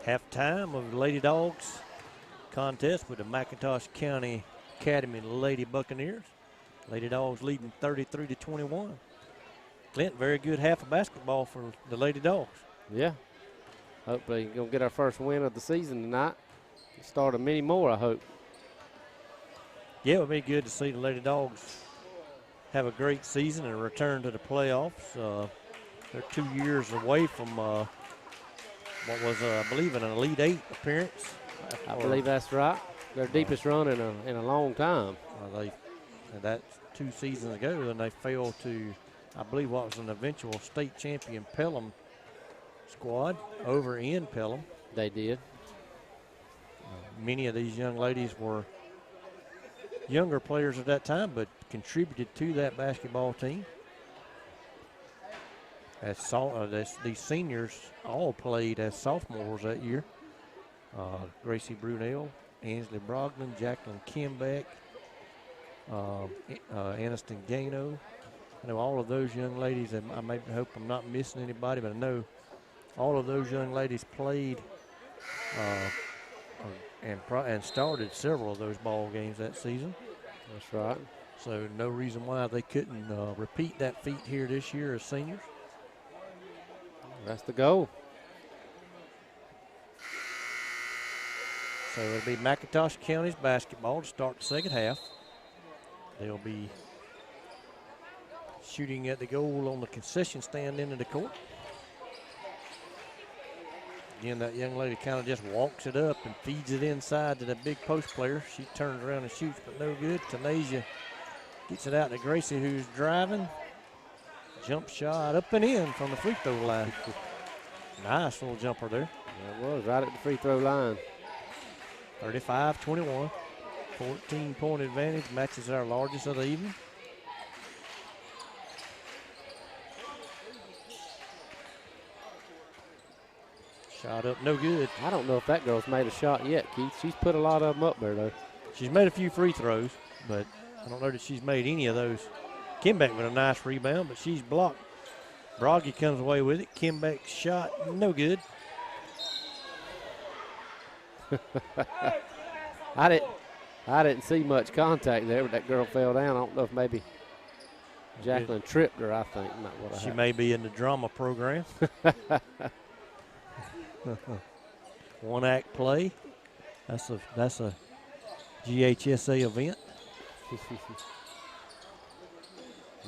Halftime of the Lady Dogs contest with the McIntosh County Academy Lady Buccaneers. Lady Dogs leading 33-21. Clint, very good half of basketball for the Lady Dogs. Yeah. Hopefully we're going to get our first win of the season tonight. Start of many more, I hope. Yeah, it would be good to see the Lady Dogs have a great season and return to the playoffs. They're 2 years away from what was, I believe, an Elite Eight appearance. I believe that's right. Their deepest run in a long time. That's 2 seasons ago, and they failed to, I believe, what was an eventual state champion Pelham squad over in Pelham. They did. Many of these young ladies were younger players at that time, but contributed to that basketball team. These seniors all played as sophomores that year. Gracie Brunel, Ansley Brogdon, Jacqueline Kimbeck, Aniston Gano. I know all of those young ladies, and I hope I'm not missing anybody, but I know all of those young ladies played and started several of those ball games that season. That's right. So no reason why they couldn't repeat that feat here this year as seniors. That's the goal. So it'll be McIntosh County's basketball to start the second half. They'll be shooting at the goal on the concession stand into the court. Again, that young lady kind of just walks it up and feeds it inside to the big post player. She turns around and shoots, but no good. Tanasia gets it out to Gracie, who's driving. Jump shot up and in from the free throw line. Nice little jumper there. That was right at the free throw line. 35-21. 14-point advantage, matches our largest of the evening. Shot up, no good. I don't know if that girl's made a shot yet, Keith. She's put a lot of them up there, though. She's made a few free throws, but I don't know that she's made any of those. Kimbeck with a nice rebound, but she's blocked. Broggy comes away with it. Kimbeck's shot, no good. I didn't see much contact there, but that girl fell down. I don't know if maybe Jacqueline tripped her, I think. Not what She may be in the drama program. One act play. That's a GHSA event.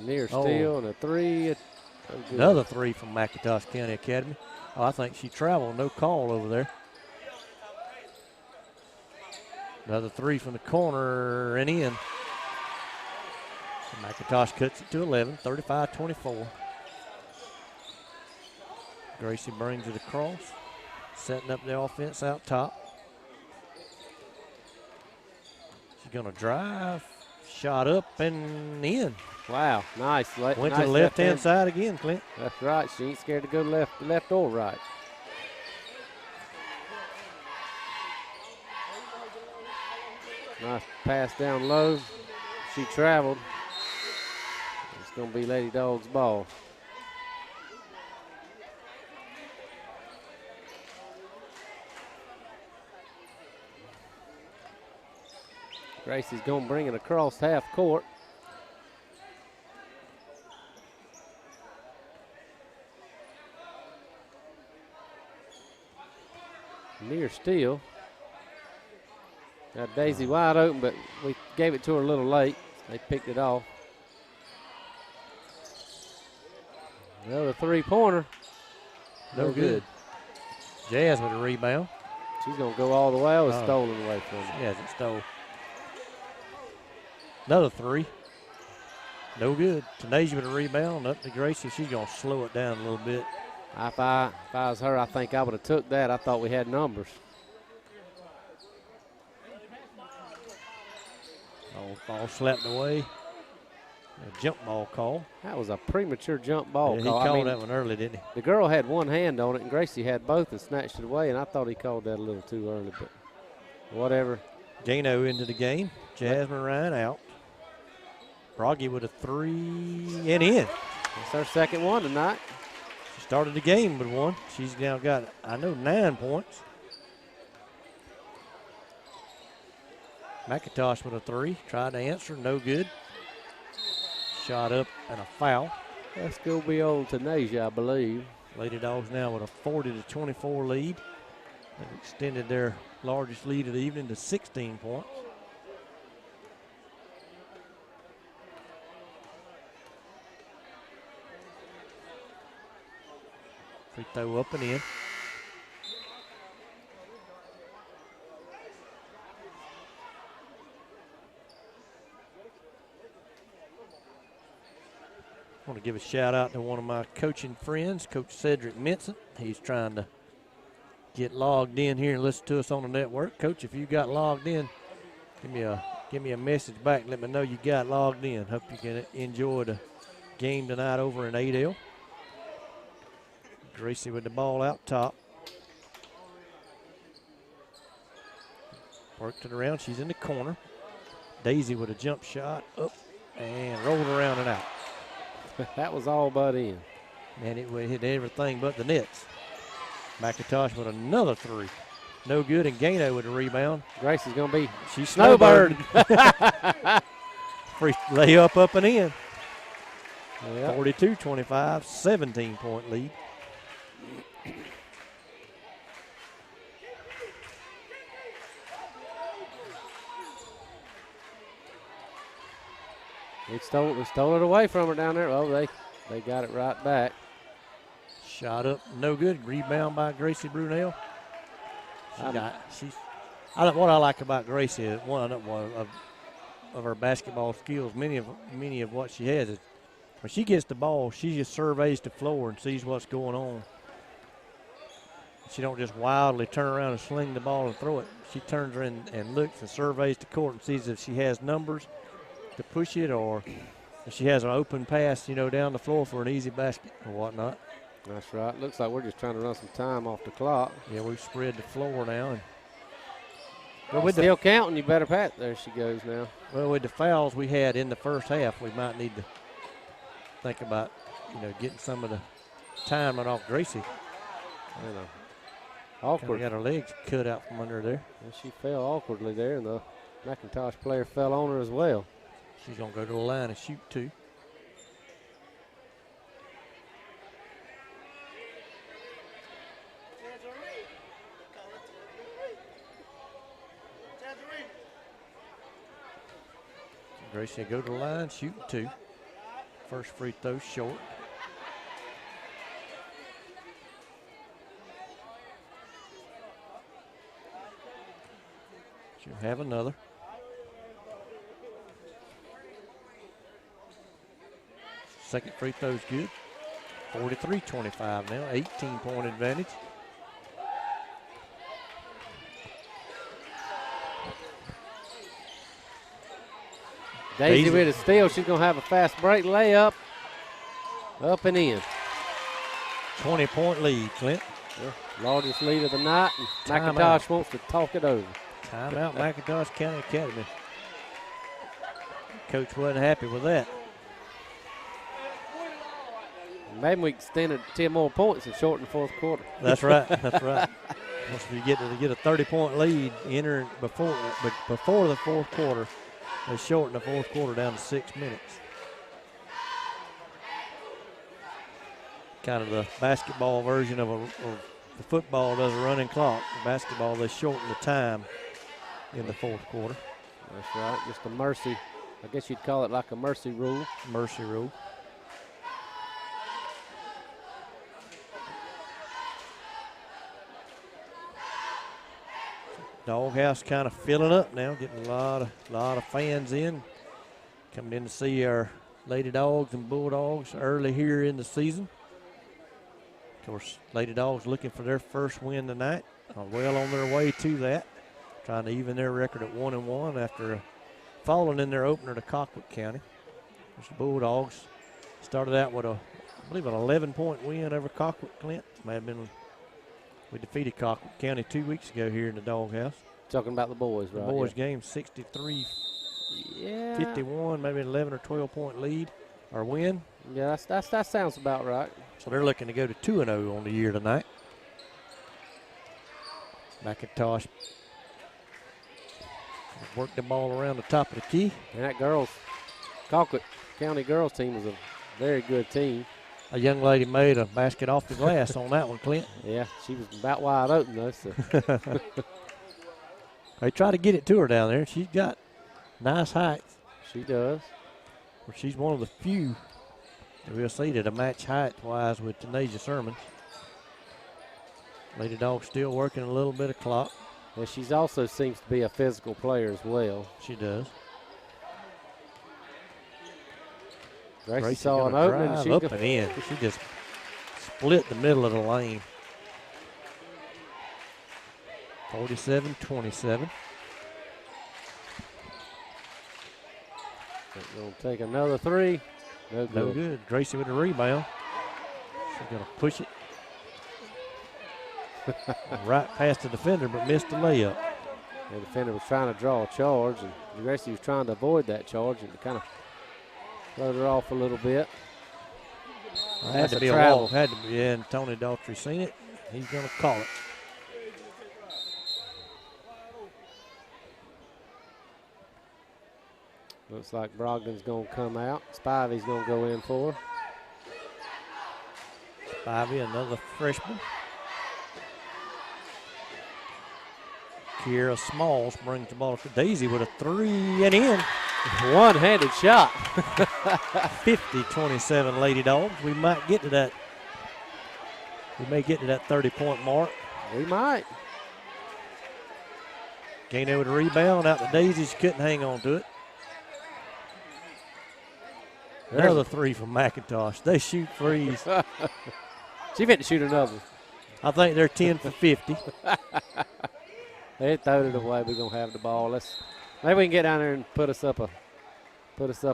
Near steal and a three. Another three from McIntosh County Academy. Oh, I think she traveled. No call over there. Another three from the corner and in. McIntosh cuts it to 11, 35-24. Gracie brings it across, setting up the offense out top. She's going to drive. Shot up and in. Wow, nice. Went nice to the left-hand side again, Clint. That's right. She ain't scared to go left or right. Nice pass down low. She traveled. It's going to be Lady Dogs' ball. Gracie's going to bring it across half court. Near steal. Got Daisy wide open, but we gave it to her a little late. They picked it off. Another three-pointer. No good. Jazz with a rebound. She's going to go all the way. It was stolen away from her. Yes, it stole. Another three. No good. Tanasia with a rebound. Up to Gracie. She's going to slow it down a little bit. If I was her, I think I would have took that. I thought we had numbers. Ball slapped away. A jump ball call. That was a premature jump ball He call. called that one early, didn't he? The girl had one hand on it, and Gracie had both and snatched it away, and I thought he called that a little too early, but whatever. Gano into the game. Jasmine Ryan out. Broggy with a three and in. That's our second one tonight. started the game with one. She's now got, I know, 9 points. McIntosh with a 3. Tried to answer, no good. Shot up and a foul. That's going to be on Tanasia, I believe. Lady Dogs now with a 40-24 lead. They've extended their largest lead of the evening to 16 points. Free throw up and in. I want to give a shout out to one of my coaching friends, Coach Cedric Minson. He's trying to get logged in here and listen to us on the network. Coach, if you got logged in, give me a message back and let me know you got logged in. Hope you can enjoy the game tonight over in Adel. Gracie with the ball out top. Worked it around. She's in the corner. Daisy with a jump shot up and rolled around and out. That was all but in. Man, it hit everything but the nets. McIntosh with another 3. No good, and Gano with a rebound. Gracie's going to be She's snowbird. Free layup up and in. Yep. 42-25, 17-point lead. They stole it away from her down there. Oh, they got it right back. Shot up, no good. Rebound by Gracie Brunel. What I like about Gracie is one of her basketball skills. Many of what she has is when she gets the ball, she just surveys the floor and sees what's going on. She don't just wildly turn around and sling the ball and throw it. She turns around and looks and surveys the court and sees if she has numbers to push it or if she has an open pass, down the floor for an easy basket or whatnot. That's right. Looks like we're just trying to run some time off the clock. Yeah, we've spread the floor now. Still counting. You better pat. There she goes now. Well, with the fouls we had in the first half, we might need to think about, getting some of the timing off Gracie. I know. Awkward. Got her legs cut out from under there. And she fell awkwardly there, and the McIntosh player fell on her as well. She's going to go to the line and shoot 2. Gracie go to the line, shoot 2. First free throw short. She'll have another. Second free throw's good. 43-25 now, 18-point advantage. Daisy with a steal. She's going to have a fast break layup. Up and in. 20-point lead, Clint. Yeah, largest lead of the night. And McIntosh wants to talk it over. Timeout, McIntosh County Academy. Coach wasn't happy with that. Maybe we extended 10 more points and shorten the fourth quarter. That's right. That's right. Once we get a 30-point lead, enter before the fourth quarter, they shorten the fourth quarter down to 6 minutes. Kind of the basketball version of the football does a running clock. The basketball, they shorten the time in the fourth quarter. That's right. Just a mercy. I guess you'd call it like a mercy rule. Mercy rule. Doghouse kind of filling up now, getting a lot of fans in, coming in to see our Lady Dogs and Bulldogs early here in the season. Of course, Lady Dogs looking for their first win tonight, well on their way to that, trying to even their record at 1-1 after falling in their opener to Colquitt County. The Bulldogs started out with I believe an 11-point win over Colquitt. Clint may have been. We defeated Colquitt County 2 weeks ago here in the Doghouse. Talking about the boys, right? The boys game 63-51, maybe an 11 or 12-point lead or win. Yeah, that sounds about right. So they're looking to go to 2-0 on the year tonight. McIntosh worked the ball around the top of the key. And that Colquitt County girls team is a very good team. A young lady made a basket off the glass on that one, Clint. Yeah, she was about wide open though. So. They try to get it to her down there. She's got nice height. She does. Well, she's one of the few that we'll see that a match height-wise with Tanasia Sermon. Lady Dawgs still working a little bit of clock. And she's also seems to be a physical player as well. She does. Gracie saw an opening. She's up and in. She just split the middle of the lane. 47-27. Going to take another three. No good. No good. Gracie with a rebound. She's going to push it right past the defender, but missed the layup. The defender was trying to draw a charge, and Gracie was trying to avoid that charge, and kind of floated her off a little bit. Had to be a walk. Had to be, yeah, and Tony Daughtry seen it. He's going to call it. Looks like Brogdon's going to come out. Spivey's going to go in for her. Spivey, another freshman. Kiera Smalls brings the ball to Daisy with a three and in. One-handed shot. 50-27 Lady Dogs. We might get to that. We may get to that 30-point mark. We might. Gained with a rebound out to Daisy. She couldn't hang on to it. Another three from McIntosh. They shoot threes. She meant to shoot another. I think they're 10 for 50. They throwed it away. We're gonna have the ball. Maybe we can get down there and put us up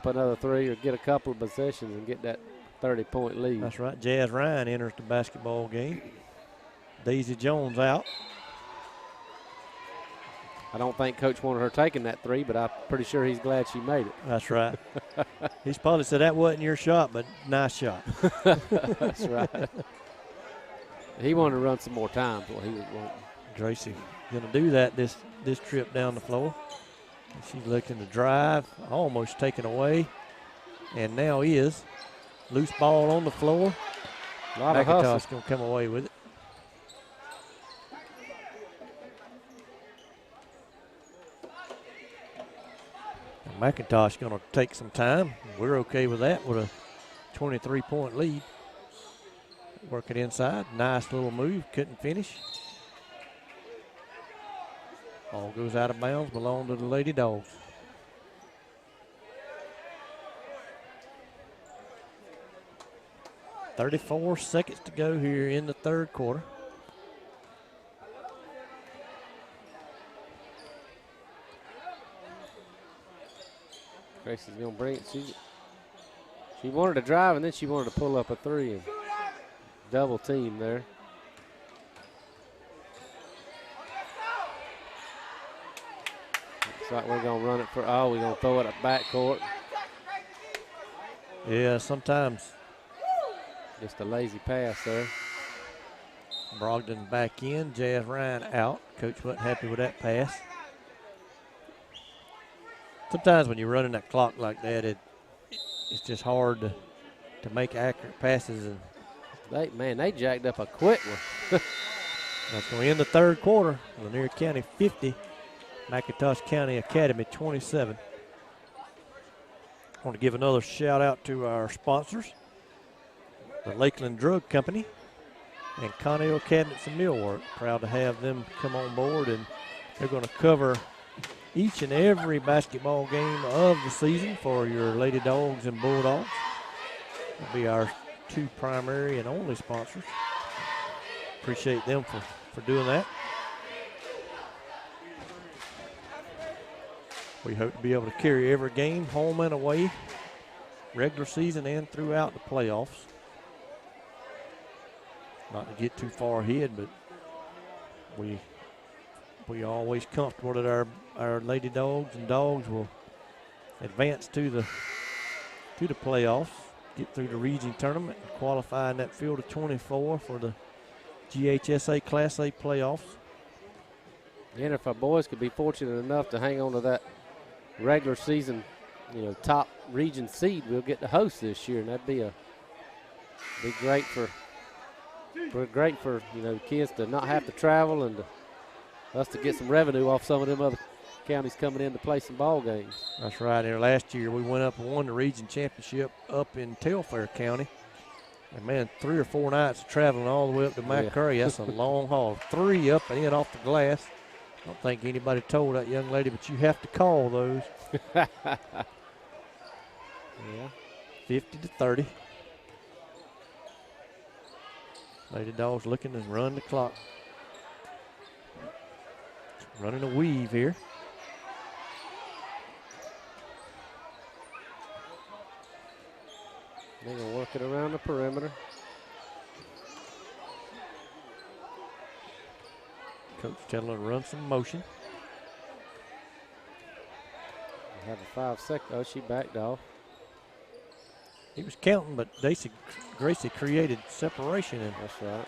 another three, or get a couple of possessions and get that 30-point lead. That's right. Jazz Ryan enters the basketball game. Daisy Jones out. I don't think Coach wanted her taking that three, but I'm pretty sure he's glad she made it. That's right. He's probably said that wasn't your shot, but nice shot. That's right. He wanted to run some more time, so he was wanting. Gracie going to do that this trip down the floor. She's looking to drive, almost taken away, and now is. Loose ball on the floor. A lot of hustle. McIntosh going to come away with it. McIntosh going to take some time. We're okay with that with a 23-point lead. Working inside. Nice little move. Couldn't finish. Ball goes out of bounds. Belong to the Lady Dogs. .34 seconds to go here in the third quarter. Gracie's going to bring it. She wanted to drive, and then she wanted to pull up a three and double team there. Looks like we're going to run it for, we're going to throw it at backcourt. Yeah, sometimes. Just a lazy pass there. Brogdon back in, Jazz Ryan out. Coach wasn't happy with that pass. Sometimes when you're running that clock like that, it's just hard to make accurate passes. And they jacked up a quick one. That's going to end the third quarter. Lanier County 50, McIntosh County Academy 27. I want to give another shout out to our sponsors, the Lakeland Drug Company and Connell Cabinets Millworks. Proud to have them come on board, and they're going to cover each and every basketball game of the season for your Lady Dogs and Bulldogs. That'll be our two primary and only sponsors. Appreciate them for doing that. We hope to be able to carry every game home and away, regular season and throughout the playoffs. Not to get too far ahead, but we always comfortable that our Lady Dogs and Dogs will advance to the playoffs. get through the region tournament and qualify in that field of 24 for the GHSA Class A playoffs. And if our boys could be fortunate enough to hang on to that regular season, top region seed, we'll get to host this year, and that'd be great for kids to not have to travel and us to get some revenue off some of them other counties coming in to play some ball games. That's right. There last year we went up and won the region championship up in Telfair County. And man, 3 or 4 nights of traveling all the way up to McCurry. That's a long haul. 3 up and in off the glass. I don't think anybody told that young lady, but you have to call those. Yeah. 50-30. Lady Dawgs looking to run the clock. Running a weave here. They're going to work it around the perimeter. Coach telling her to run some motion. Have a 5-second. Oh, she backed off. He was counting, but Gracie created separation. And that's right.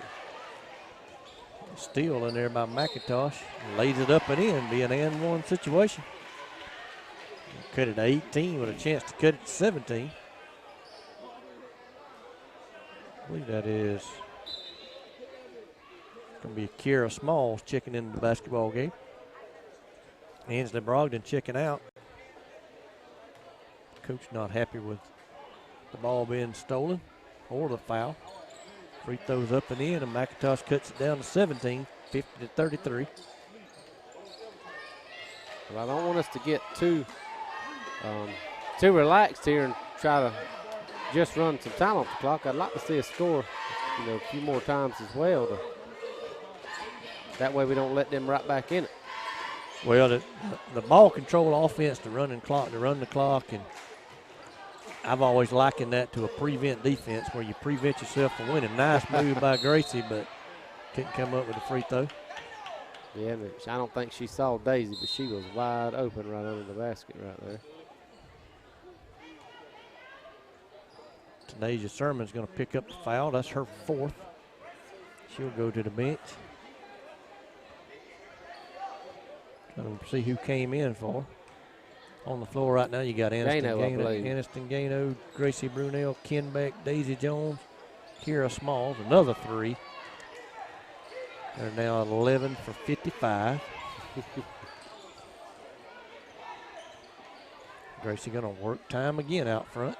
Steal in there by McIntosh. Lays it up and in, be an and one situation. Cut it to 18 with a chance to cut it to 17. I believe that is going to be Kiera Smalls checking into the basketball game. Ansley Brogdon checking out. Coach not happy with the ball being stolen or the foul. Free throws up and in, and McIntosh cuts it down to 17, 50-33. Well, I don't want us to get too relaxed here and try to just run some time off the clock. I'd like to see a score, a few more times as well. That way we don't let them right back in it. Well, the ball control offense to run the clock, and I've always likened that to a prevent defense where you prevent yourself from winning. Nice move by Gracie, but couldn't come up with a free throw. Yeah, I don't think she saw Daisy, but she was wide open right under the basket right there. Tanasia Sermon's going to pick up the foul. That's her 4th. She'll go to the bench. Trying to see who came in for. On the floor right now, you got Aniston Gano, Gracie Brunel, Ken Beck, Daisy Jones, Kiera Smalls, another 3. They're now 11 for 55. Gracie going to work time again out front.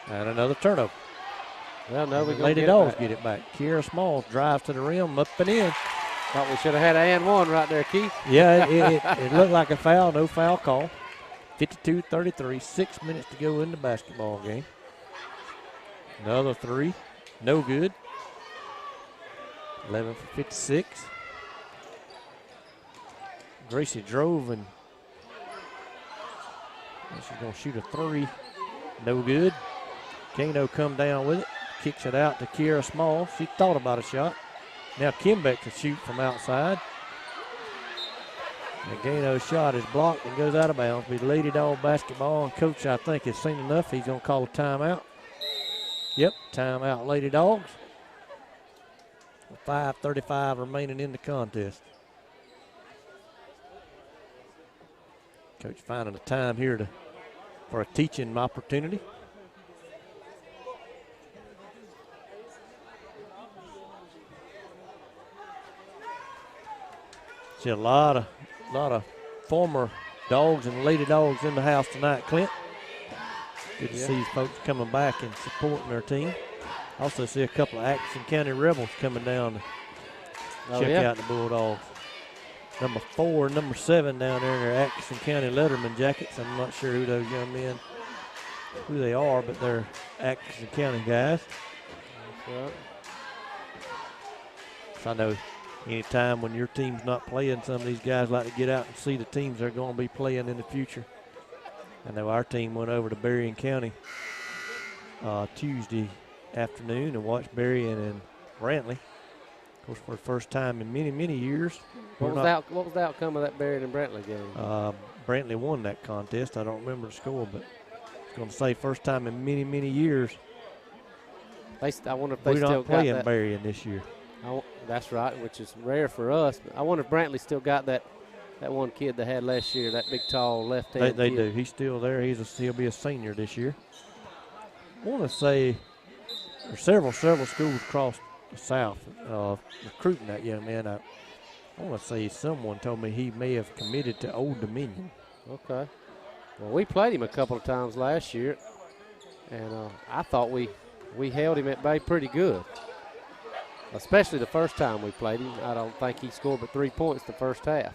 And another turnover. Well, no, we're going to Lady Dawgs get it back. Kiera Smalls drives to the rim, up and in. Thought we should have had an and one right there, Keith. Yeah, it looked like a foul, no foul call. 52-33, 6 minutes to go in the basketball game. Another 3, no good. 11 for 56. Gracie drove and she's going to shoot a 3, no good. Gano come down with it. Kicks it out to Kiera Small. She thought about a shot. Now Kimbeck to shoot from outside. And Gano's shot is blocked and goes out of bounds. Be Lady Dog basketball, and Coach, I think, has seen enough. He's going to call a timeout. Yep, timeout, Lady Dogs. 5:35 remaining in the contest. Coach finding a time here for a teaching opportunity. See a lot of former Dogs and Lady Dogs in the house tonight, Clint. Good to see folks coming back and supporting their team. Also see a couple of Atkinson County Rebels coming down to check out the Bulldogs. Number 4 and number 7 down there in their Atkinson County Letterman jackets. I'm not sure who those young men, who they are, but they're Atkinson County guys. That's right. So I know anytime when your team's not playing, some of these guys like to get out and see the teams they're going to be playing in the future. I know our team went over to Berrien County Tuesday afternoon and watched Berrien and Brantley. Of course, for the first time in many, many years, What was the outcome of that Berry and Brantley game? Brantley won that contest. I don't remember the score, but I was going to say first time in many, many years. I wonder if they We're still not playing got that. Berry in this year. That's right, which is rare for us. But I wonder if Brantley still got that one kid they had last year, that big, tall left-hand They kid. do. He's still there. He'll be a senior this year. I want to say there's several schools across the South recruiting that young man. I want to say someone told me he may have committed to Old Dominion. Okay. Well, we played him a couple of times last year, and I thought we held him at bay pretty good, especially the first time we played him. I don't think he scored but 3 points the first half.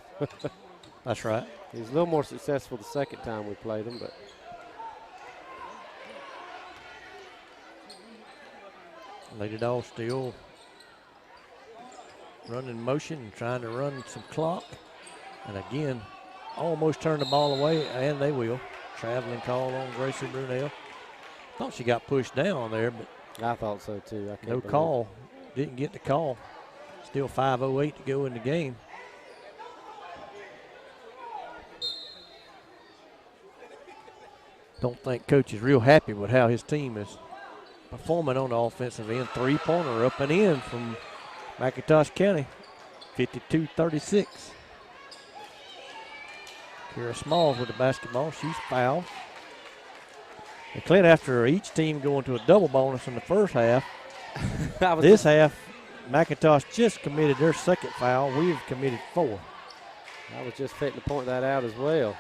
That's right. He was a little more successful the second time we played him, but Lady Dawgs still running motion and trying to run some clock. And again, almost turned the ball away, and they will. Traveling call on Gracie Brunel. Thought she got pushed down there, but I thought so too. I can't no believe call. Didn't get the call. Still 5:08 to go in the game. Don't think Coach is real happy with how his team is performing on the offensive end. Three-pointer up and in from McIntosh County, 52-36. Kara Smalls with the basketball. She's fouled. And Clint, after each team going to a double bonus in the first half, this half, McIntosh just committed their second foul. We've committed 4. I was just fitting to point that out as well.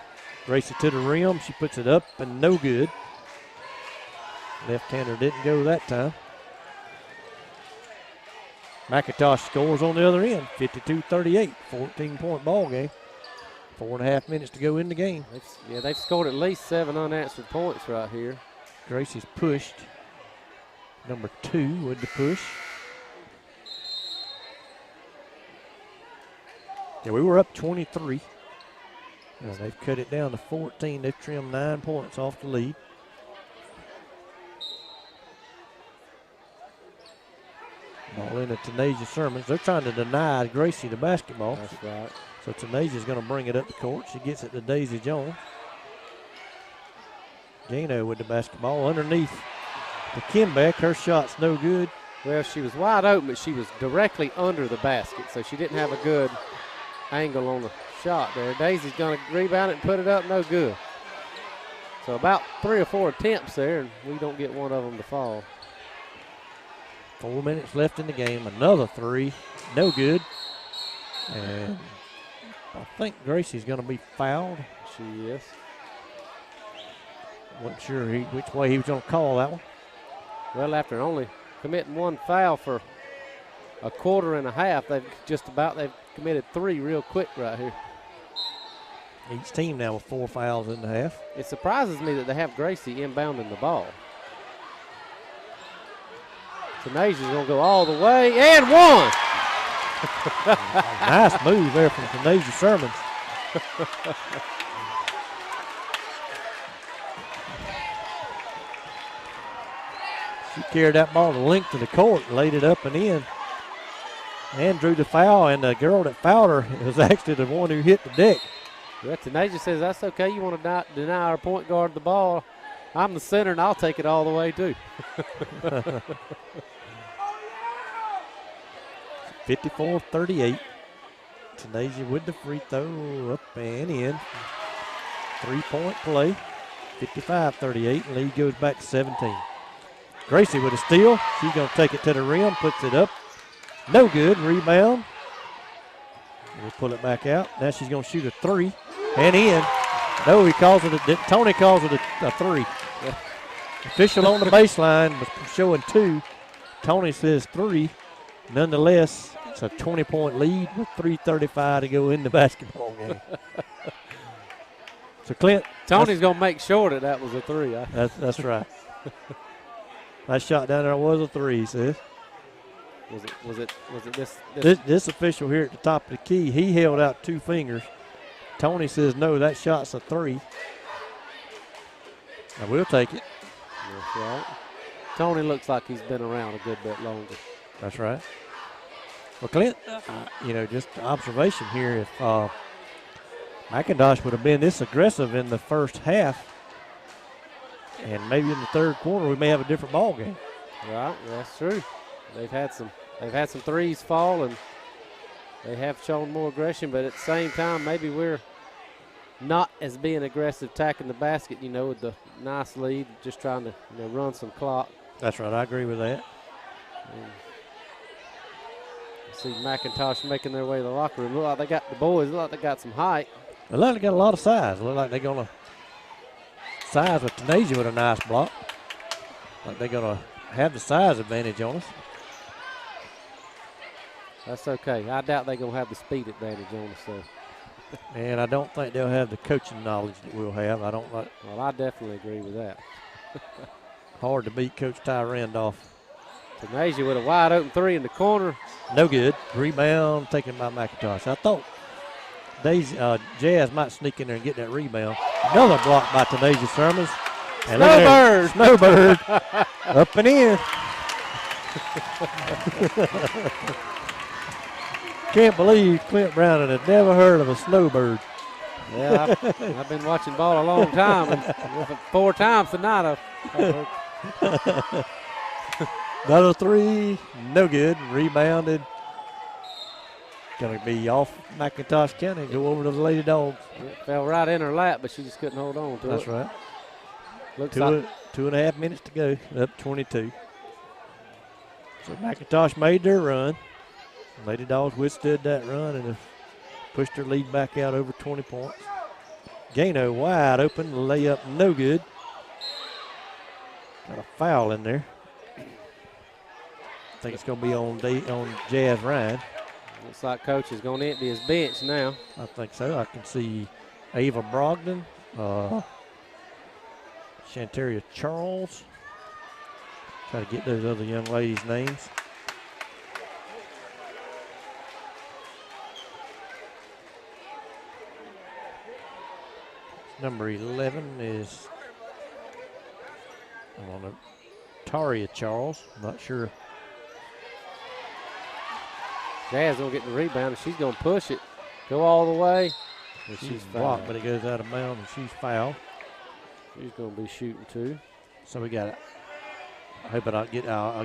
Gracie to the rim. She puts it up and no good. Left-hander didn't go that time. McIntosh scores on the other end, 52-38, 14-point ball game. 4.5 minutes to go in the game. They've scored at least 7 unanswered points right here. Gracie's pushed. Number 2 with the push. Yeah, we were up 23. Now they've cut it down to 14. They've trimmed 9 points off the lead. Ball in to Tanasia Sermons. They're trying to deny Gracie the basketball. That's right. So Tanasia's going to bring it up the court. She gets it to Daisy Jones. Gano with the basketball underneath to Kimbeck. Her shot's no good. Well, she was wide open, but she was directly under the basket, so she didn't have a good angle on the shot there. Daisy's going to rebound it and put it up, no good. So about 3 or 4 attempts there, and we don't get one of them to fall. 4 minutes left in the game. Another 3, no good. And I think Gracie's going to be fouled. She is. Wasn't sure which way he was going to call that one. Well, after only committing 1 foul for a quarter and a half, they've committed 3 real quick right here. Each team now with 4 fouls in the half. It surprises me that they have Gracie inbounding the ball. Tanasia's going to go all the way, and 1! Nice move there from Tanasia Sermons. She carried that ball the length of the court, laid it up and in, and drew the foul. And the girl that fouled her was actually the one who hit the deck. Yeah, Tanasia says, that's okay. You want to deny our point guard the ball. I'm the center, and I'll take it all the way, too. 54-38. Tanasia with the free throw, up and in. 3-point play. 55-38. Lead goes back to 17. Gracie with a steal. She's going to take it to the rim, puts it up. No good. Rebound. We'll pull it back out. Now she's going to shoot a 3 and in. No, Tony calls it a 3. Yeah. Official on the baseline was showing 2. Tony says 3. Nonetheless, it's a 20-point lead with 3:35 to go in the basketball game. So Clint, Tony's going to make sure that was a 3. That's right. That shot down there was a 3, he says. Was it This official here at the top of the key, he held out 2 fingers. Tony says, no, that shot's a 3. Now we'll take it. That's right. Tony looks like he's been around a good bit longer. That's right. Well, Clint, just observation here. If McIntosh would have been this aggressive in the first half, and maybe in the third quarter, we may have a different ball game. Right, that's true. They've had some threes fall, and they have shown more aggression. But at the same time, maybe we're not as being aggressive, attacking the basket. With the nice lead, just trying to run some clock. That's right. I agree with that. See McIntosh making their way to the locker room. Look like they got some height. They look like they got a lot of size. Look like they're going to size with Tanasia with a nice block. Like they're going to have the size advantage on us. That's okay. I doubt they're going to have the speed advantage on us, though. And I don't think they'll have the coaching knowledge that we'll have. I don't like. Well, I definitely agree with that. Hard to beat Coach Ty Randolph. Tanasia with a wide open three in the corner. No good. Rebound taken by McIntosh. I thought Jazz might sneak in there and get that rebound. Another block by Tanasia Sermons. Snowbird. Snowbird. Up and in. Can't believe Clint Brown had never heard of a snowbird. Yeah, I've been watching ball a long time, and 4 times tonight I've heard. Another three, no good. Rebounded. Going to be off McIntosh County and go over to the Lady Dogs. It fell right in her lap, but she just couldn't hold on to That's it. right. Looks like 2.5 minutes to go, up 22. So McIntosh made their run. Lady Dogs withstood that run and have pushed their lead back out over 20 points. Gano wide open, layup no good. Got a foul in there. I think it's going to be on Jazz Ryan. looks like Coach is going to empty his bench now. I think so. I can see Ava Brogdon, Shantaria Charles. Try to get those other young ladies' names. Number 11 is, I don't know, Taria Charles. I'm not sure. Jazz going to get the rebound, and she's going to push it. Go all the way. And She's blocked, but it goes out of bounds, and she's fouled. She's going to be shooting too. So we got it. I hope I'll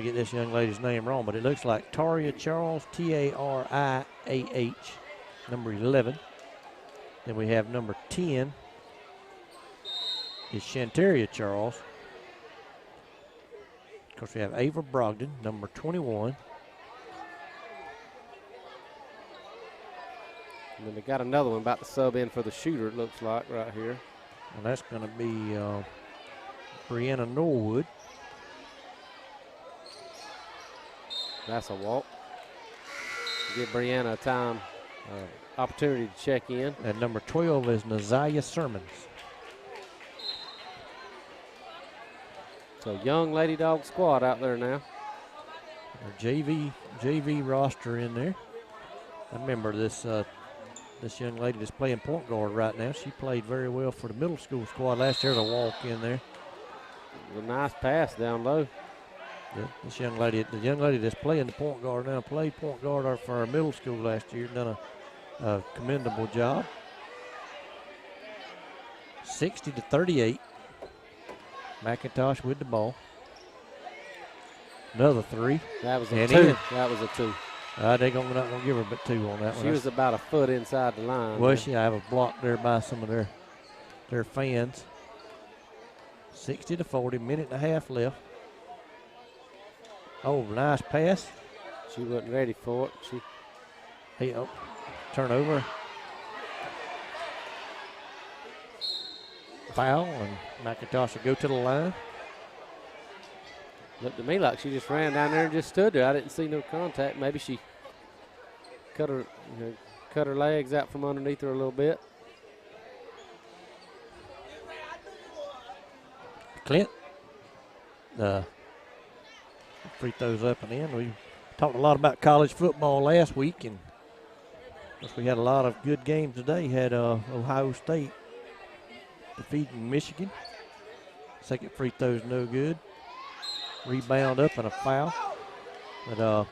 get this young lady's name wrong, but it looks like Taria Charles, Tariah, number 11. Then we have number 10 is Shantaria Charles. Of course, we have Ava Brogdon, number 21. And then they got another one about to sub in for the shooter, it looks like, right here. And that's going to be Brianna Norwood. That's a walk. Give Brianna a time, opportunity to check in. And number 12 is Naziah Sermons. So young Lady Dog squad out there now. Our JV roster in there. I remember this young lady that's playing point guard right now. She played very well for the middle school squad last year. The walk in there. A nice pass down low. Yeah, this young lady, the young lady that's playing the point guard now, played point guard for our middle school last year. Done a commendable job. 60-38. McIntosh with the ball. Another three. That was a And two. in. That was a two. They're not going to give her but two on that one. She was about a foot inside the line. Well, she have a block there by some of their fans. 60-40, minute and a half left. Oh, nice pass. She wasn't ready for it. Turnover. Foul, and McIntosh will go to the line. Looked to me like she just ran down there and just stood there. I didn't see no contact. Maybe she cut her legs out from underneath her a little bit. Clint, free throws up and in. We talked a lot about college football last week, and of course we had a lot of good games today. Had Ohio State defeating Michigan. Second free throw's no good. Rebound up and a foul. But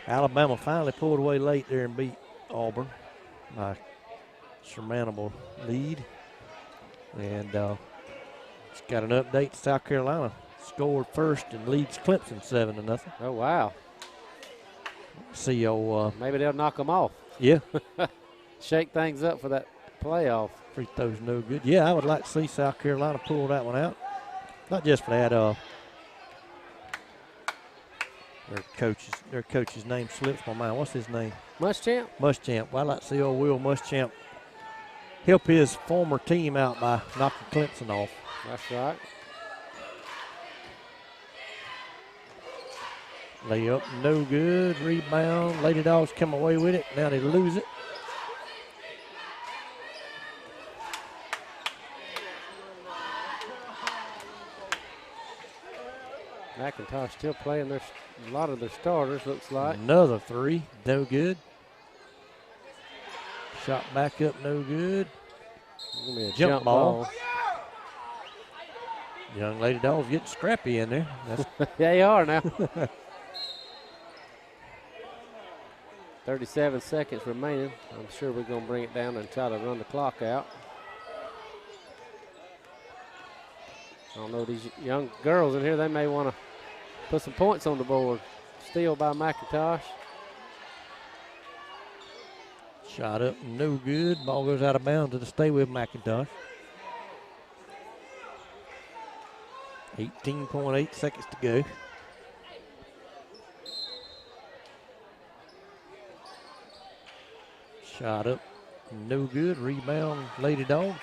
Alabama finally pulled away late there and beat Auburn by a surmountable lead. And just got an update. South Carolina scored first and leads Clemson 7-0. Oh, wow. See, maybe they'll knock them off. Yeah. Shake things up for that playoff. Free throw's no good. Yeah, I would like to see South Carolina pull that one out. Not just for that. Their coach's name slips my mind. What's his name? Muschamp? Muschamp. Well, I'd like to see old Will Muschamp help his former team out by knocking Clemson off. That's right. Layup, no good. Rebound. Lady Dogs come away with it. Now they lose it. McIntosh still playing a lot of their starters, looks like. Another three, no good. Shot back up, no good. Gonna be a Jump ball. Young Lady Dogs getting scrappy in there. Yeah, they are now. 37 seconds remaining. I'm sure we're going to bring it down and try to run the clock out. I don't know, these young girls in here, they may want to put some points on the board. Steal by McIntosh. Shot up, no good. Ball goes out of bounds to stay with McIntosh. 18.8 seconds to go. Shot up, no good. Rebound, Lady Dogs.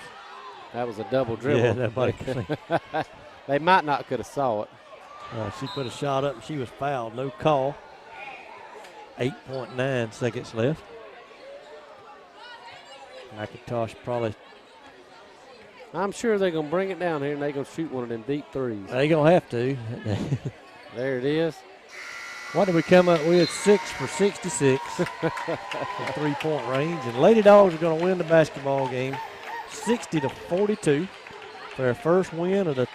That was a double dribble. Yeah, nobody could see. They might not could have saw it. She put a shot up and she was fouled. No call. 8.9 seconds left. McIntosh probably. I'm sure they're going to bring it down here and they're going to shoot one of them deep threes. They're going to have to. There it is. What did we come up with? 6 for 66 from 3-point range. And Lady Dogs are going to win the basketball game 60-42 for their first win of the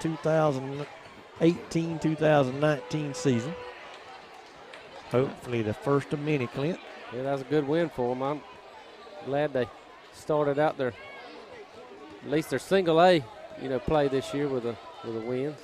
2018-2019 season. Hopefully the first of many, Clint. Yeah, that was a good win for them. I'm glad they started out their, at least their single A, play this year with a win.